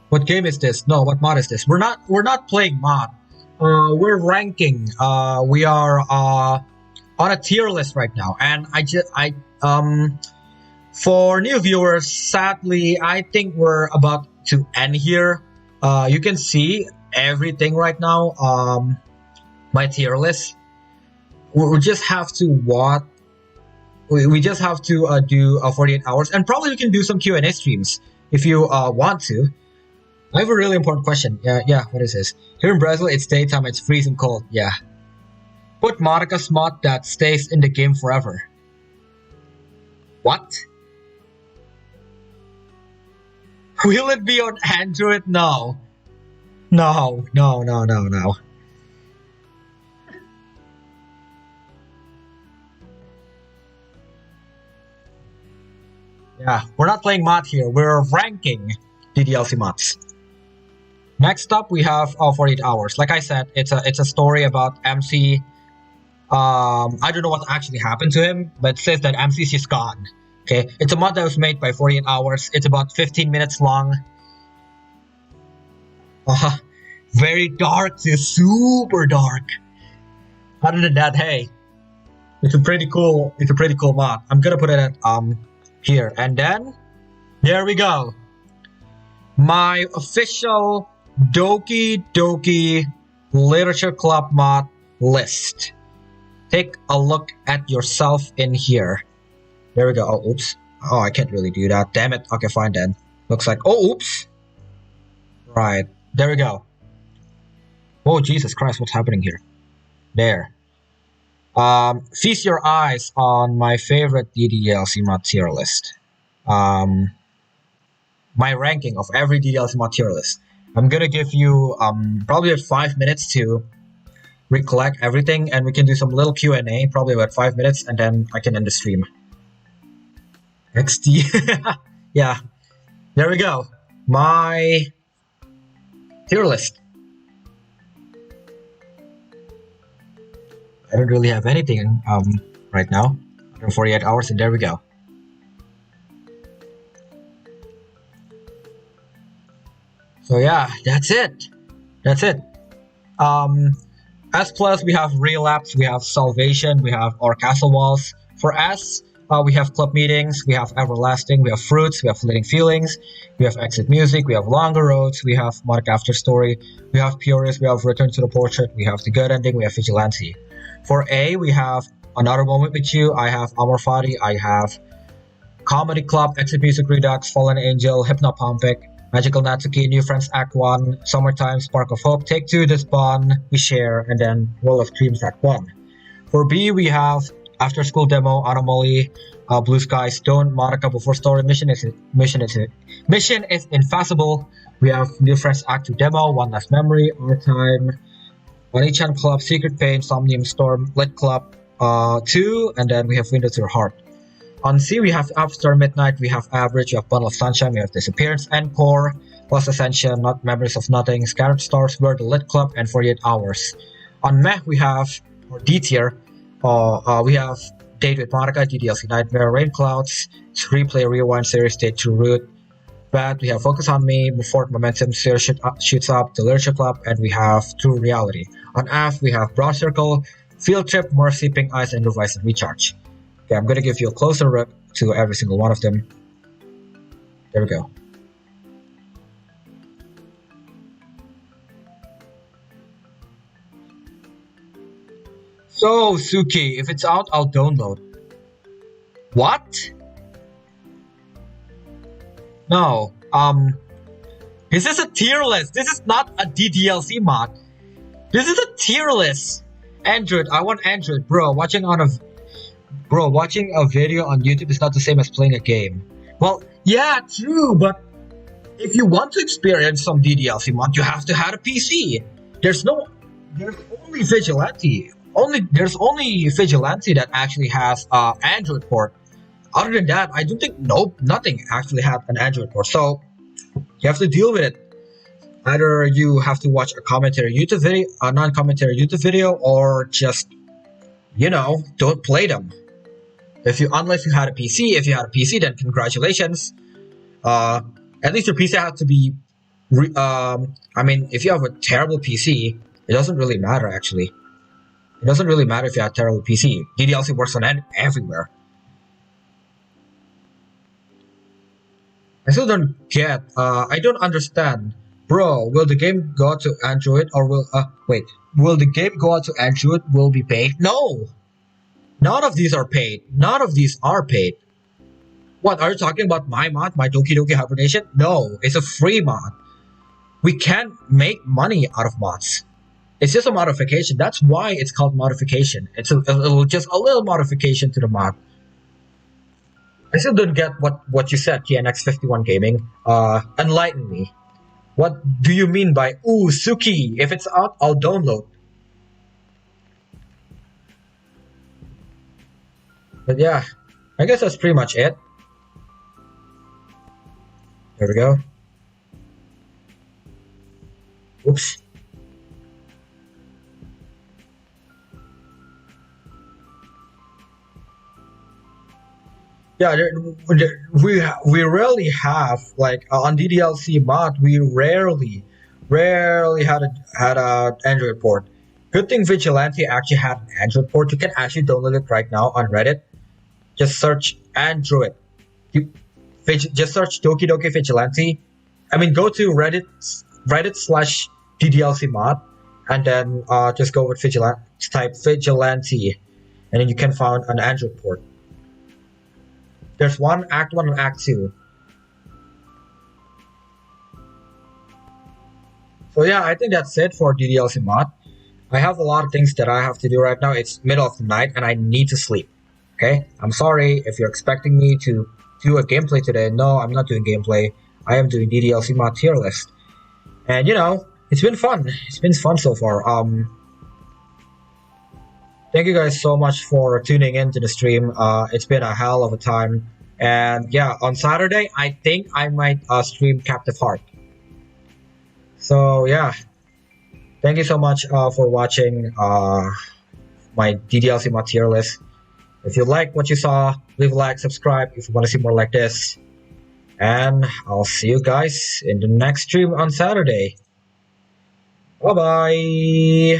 What game is this? No, what mod is this? We're not playing mod. We're ranking. We are on a tier list right now, and for new viewers, sadly, I think we're about to end here. You can see everything right now. My tier list. We just have to what? We just have to do 48 hours, and probably we can do some Q&A streams if you want to. I have a really important question. Yeah. What is this? Here in Brazil, it's daytime. It's freezing cold. Yeah. Put Monica's mod that stays in the game forever. What? Will it be on Android? No. No. Yeah, we're not playing mod here. We're ranking DDLC mods. Next up, we have 48 hours. Like I said, it's a story about MC. I don't know what actually happened to him, but it says that MC's just gone. Okay, it's a mod that was made by 48 hours. It's about 15 minutes long. Very dark. It's super dark. Other than that, hey, it's a pretty cool mod. I'm gonna put it at here, and then there we go. My official Doki Doki Literature Club mod list. Take a look at yourself in here. There we go. Oh, oops. Oh, I can't really do that. Damn it. Okay, fine then. Looks like... Oh, oops. Right. There we go. Oh, Jesus Christ. What's happening here? There. Feast your eyes on my favorite DDLC mod tier list. My ranking of every DDLC mod tier list. I'm gonna give you probably 5 minutes to recollect everything, and we can do some little Q&A, probably about 5 minutes, and then I can end the stream. XD. Yeah. There we go. My tier list. I don't really have anything right now. 148 hours, and there we go. So yeah, that's it. S plus, we have Relapse, we have Salvation, we have our Castle Walls. For S, we have Club Meetings, we have Everlasting, we have Fruits, we have Fleeting Feelings, we have Exit Music, we have Longer Roads, we have Monica After Story, we have Purist, we have Return to the Portrait, we have The Good Ending, we have Vigilante. For A, we have Another Moment with You, I have Amor Fati, I have Comedy Club, Exit Music Redux, Fallen Angel, Hypnopompic, Magical Natsuki, New Friends Act 1, Summertime, Spark of Hope, Take 2, This Bond, We Share, and then World of Dreams Act 1. For B, we have After School Demo, Anomaly, Blue Sky, Stone, Monica Before Story, Mission is Infasible. We have New Friends Act 2 Demo, One Last Memory, Our Time, Onichan Club, Secret Pain, Somnium Storm, Lit Club 2, and then we have Window to Your Heart. On C, we have After Midnight, we have Average, we have Bundle of Sunshine, we have Disappearance, Encore, Lost Ascension, Not Memories of Nothing, Scattered Stars, Word, The Lit Club, and 48 Hours. On Meh, we have, or D tier, we have Date with Monica, DDLC Nightmare, Rain Clouds, Replay, Rewind, Series, State 2 Root. Bad, we have Focus on Me, Fort Momentum, Series Shoots Up, The Literature Club, and we have True Reality. On F, we have Broad Circle, Field Trip, Mercy, Pink Eyes, and Revise and Recharge. Okay, I'm gonna give you a closer look to every single one of them. There we go. So, Suki, if it's out, I'll download. What? No, this is a tier list. This is not a DDLC mod. This is a tier list. Android, I want Android, bro. Watching a video on YouTube is not the same as playing a game. Well, yeah, true, but if you want to experience some DDLC mod, you have to have a PC. There's only Vigilante. There's only Vigilante that actually has Android port. Other than that, I don't think nothing actually had an Android port. So you have to deal with it. Either you have to watch a commentary YouTube video, a non-commentary YouTube video, or just, don't play them. Unless you had a PC. If you had a PC, then congratulations. At least your PC has to be. If you have a terrible PC, it doesn't really matter. Actually, it doesn't really matter if you have a terrible PC. DDLC works on everywhere. I still don't get. I don't understand, bro. Will the game go out to Android or will? Will the game go out to Android? Will be paid? No, none of these are paid. None of these are paid. What are you talking about? My mod, my Doki Doki Hibernation? No, it's a free mod. We can't make money out of mods. It's just a modification. That's why it's called modification. It's just a little modification to the mod. I still don't get what you said, TNX51 Gaming. Enlighten me. What do you mean by ooh Suki? If it's out, I'll download. But yeah, I guess that's pretty much it. There we go. Oops. Yeah, we rarely have on DDLC mod. We rarely had a Android port. Good thing Vigilante actually had an Android port. You can actually download it right now on Reddit. Just search Android. Just search Doki Doki Vigilante. Go to Reddit/DDLC mod, and then just go with Vigilante. Type Vigilante, and then you can find an Android port. There's Act 1 and Act 2. So yeah, I think that's it for DDLC mod. I have a lot of things that I have to do right now. It's middle of the night and I need to sleep. Okay? I'm sorry if you're expecting me to do a gameplay today. No, I'm not doing gameplay. I am doing DDLC mod tier list. And it's been fun. It's been fun so far. Thank you guys so much for tuning in to the stream. It's been a hell of a time. And yeah, on Saturday, I think I might stream Captive Heart. So yeah, thank you so much for watching my DDLC mod tier list. If you like what you saw, leave a like, subscribe if you want to see more like this. And I'll see you guys in the next stream on Saturday. Bye-bye.